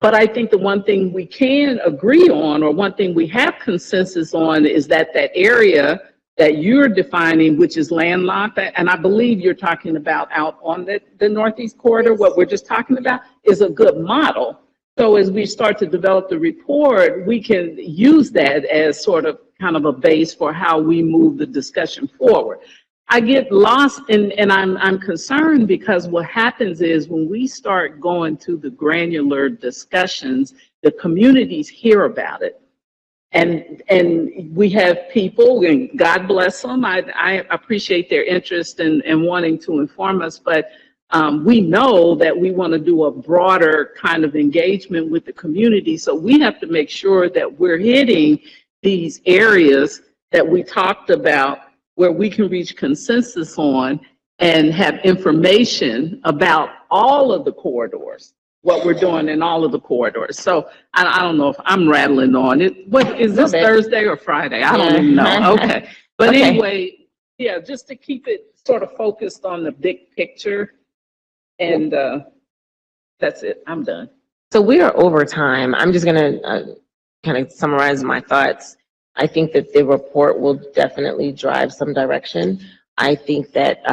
but I think the one thing we can agree on, or one thing we have consensus on, is that that area that you're defining, which is landlocked, and I believe you're talking about out on the Northeast Corridor, what we're just talking about, is a good model. So as we start to develop the report, we can use that as sort of kind of a base for how we move the discussion forward. I get lost and I'm concerned because what happens is when we start going to the granular discussions, the communities hear about it. And we have people, and God bless them, I appreciate their interest in wanting to inform us, but we know that we want to do a broader kind of engagement with the community. So we have to make sure that we're hitting these areas that we talked about where we can reach consensus on and have information about all of the corridors, what we're doing in all of the corridors. So I don't know if I'm rattling on it. What is this, Thursday or Friday? I don't even know. Okay. But Okay. anyway, yeah, just to keep it sort of focused on the big picture. And that's it. I'm done. So we are over time. I'm just going to kind of summarize my thoughts. I think that the report will definitely drive some direction. I think that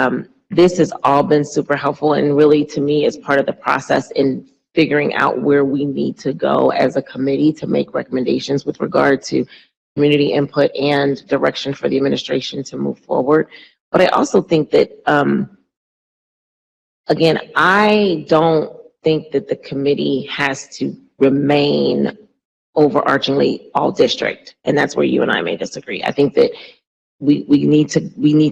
this has all been super helpful, and really to me is part of the process in figuring out where we need to go as a committee to make recommendations with regard to community input and direction for the administration to move forward. But I also think that, again, I don't think that the committee has to remain overarchingly all district, and that's where you and I may disagree. I think that we need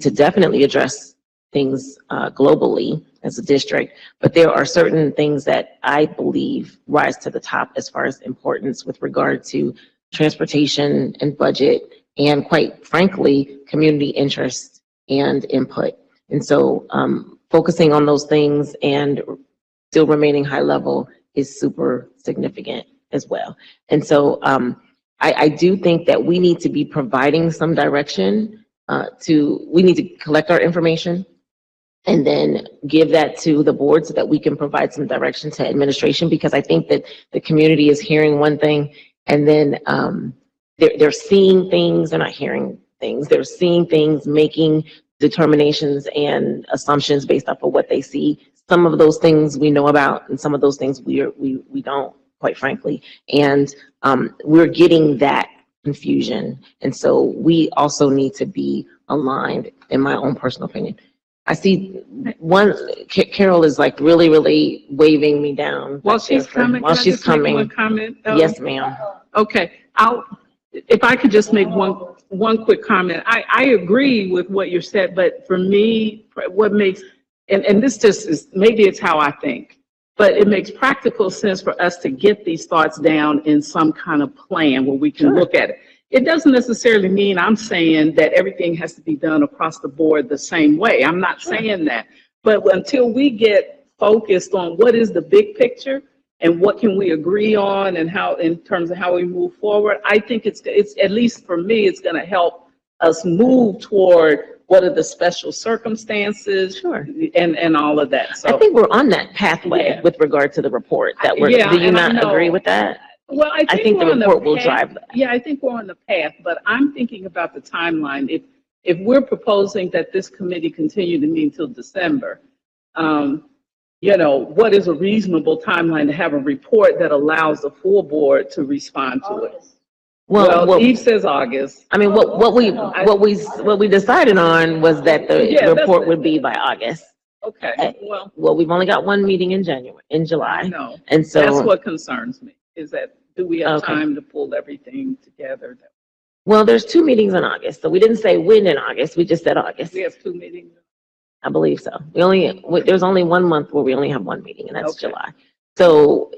to definitely address things globally as a district, but there are certain things that I believe rise to the top as far as importance with regard to transportation and budget, and quite frankly, community interest and input. And so focusing on those things and still remaining high level is super significant as well. And so I do think that we need to be providing some direction we need to collect our information and then give that to the board so that we can provide some direction to administration, because I think that the community is hearing one thing and then they're seeing things, they're not hearing things. They're seeing things, making determinations and assumptions based off of what they see. Some of those things we know about, and some of those things we don't, quite frankly. And we're getting that confusion. And so we also need to be aligned, in my own personal opinion. I see Carol is like really, really waving me down. While she's coming, While can I she's just make coming. one comment? Yes, ma'am. Okay, if I could just make one quick comment. I agree with what you said, but for me, what makes, and this just is, maybe it's how I think, but it makes practical sense for us to get these thoughts down in some kind of plan where we can look at it. It doesn't necessarily mean I'm saying that everything has to be done across the board the same way. I'm not saying that. But until we get focused on what is the big picture and what can we agree on and how, in terms of how we move forward, I think it's at least for me, it's going to help us move toward what are the special circumstances, and all of that. So I think we're on that pathway Yeah. with regard to the report. That do you and I not know- agree with that? Well, I think the we're on report will path. drive that. Yeah, I think we're on the path, but I'm thinking about the timeline. If we're proposing that this committee continue to meet until December, you know, what is a reasonable timeline to have a report that allows the full board to respond to it? Well, Eve says August. I mean, what we decided on was that the Yeah, that's report it. would be by August. Okay, well, Well, we've only got one meeting in I July. know. And That's so, what concerns me, is that do we have Okay. time to pull everything together? well, there's 2 meetings in August. So we didn't say when in August. We just said August. We have 2 meetings. I believe so. There's only 1 month where we only have 1 meeting, and that's Okay. July. So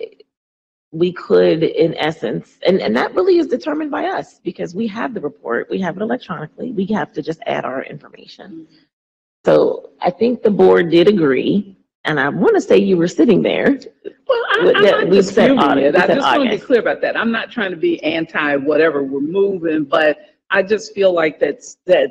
we could, in essence, and that really is determined by us because we have the report, we have it electronically. We have to just add our information. So I think the board did agree, and I want to say you were sitting there. Well, With I'm that, not we said disputing August. it. We I said just want to be August. clear about that. I'm not trying to be anti whatever we're moving, but I just feel like that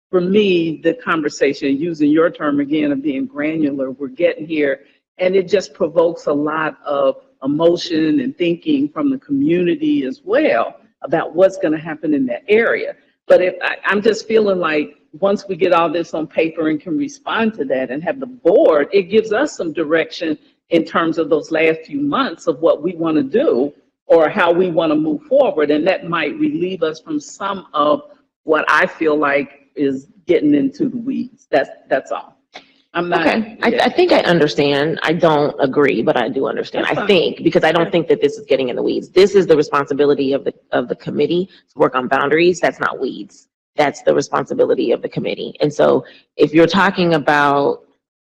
for me, the conversation, using your term again of being granular, we're getting here, and it just provokes a lot of emotion and thinking from the community as well about what's going to happen in that area. But I'm just feeling like once we get all this on paper and can respond to that and have the board, it gives us some direction in terms of those last few months of what we want to do or how we want to move forward. And that might relieve us from some of what I feel like is getting into the weeds. That's all. I'm not. Okay, yeah. I think I understand. I don't agree, but I do understand. That's I fine. think, because I don't think that this is getting in the weeds. This is the responsibility of the committee to work on boundaries. That's not weeds. That's the responsibility of the committee. And so if you're talking about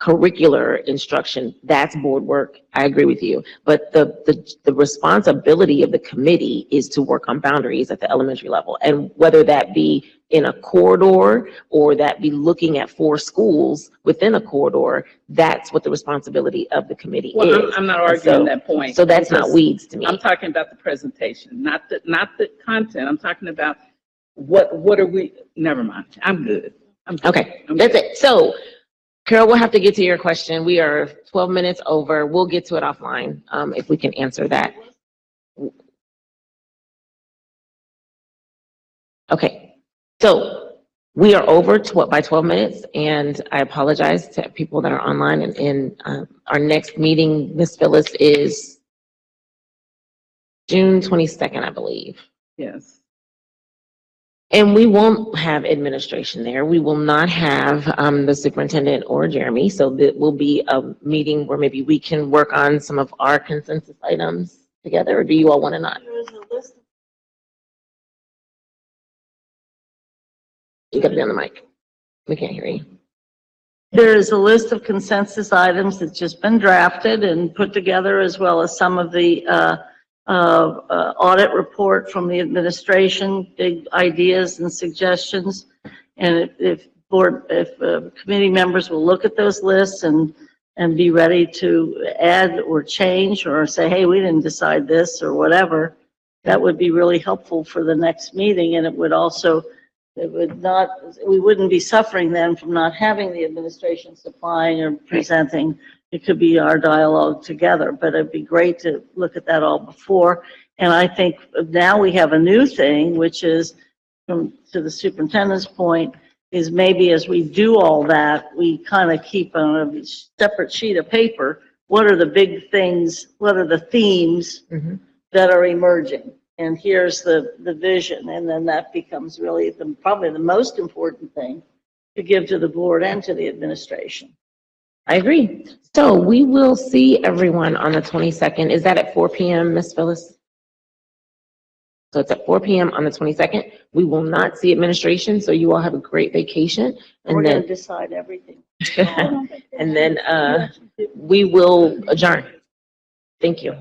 curricular instruction, that's board work. I agree with you. But the responsibility of the committee is to work on boundaries at the elementary level. And whether that be in a corridor or that be looking at 4 schools within a corridor, that's what the responsibility of the committee Well, is. I'm not And arguing so- that point. So that's I'm not just- weeds to me. I'm talking about the presentation, not the content. I'm talking about what are we, never mind. I'm good. I'm good. Okay, I'm that's good. it. So Carol, we'll have to get to your question. We are 12 minutes over. We'll get to it offline, if we can answer that. Okay, so we are over by 12 minutes, and I apologize to people that are online. And our next meeting, Ms. Phyllis, is June 22nd, I believe. Yes. And we won't have administration there. We will not have the superintendent or Jeremy. So that will be a meeting where maybe we can work on some of our consensus items together, or do you all want to not? There is a list. You got to be on the mic. We can't hear you. There is a list of consensus items that's just been drafted and put together, as well as some of the audit report from the administration, big ideas and suggestions. And if committee members will look at those lists and be ready to add or change or say, hey, we didn't decide this or whatever, that would be really helpful for the next meeting. And it would also, we wouldn't be suffering then from not having the administration supplying or presenting. It could be our dialogue together, but it'd be great to look at that all before. And I think now we have a new thing, which is, to the superintendent's point, is maybe as we do all that, we kind of keep on a separate sheet of paper, what are the big things, what are the themes that are emerging? And here's the vision, and then that becomes really probably the most important thing to give to the board and to the administration. I agree. So we will see everyone on the 22nd. Is that at 4 p.m., Ms. Phyllis? So it's at 4 p.m. on the 22nd. We will not see administration, so you all have a great vacation. We're And going to then, decide everything. and then we will adjourn. Thank you.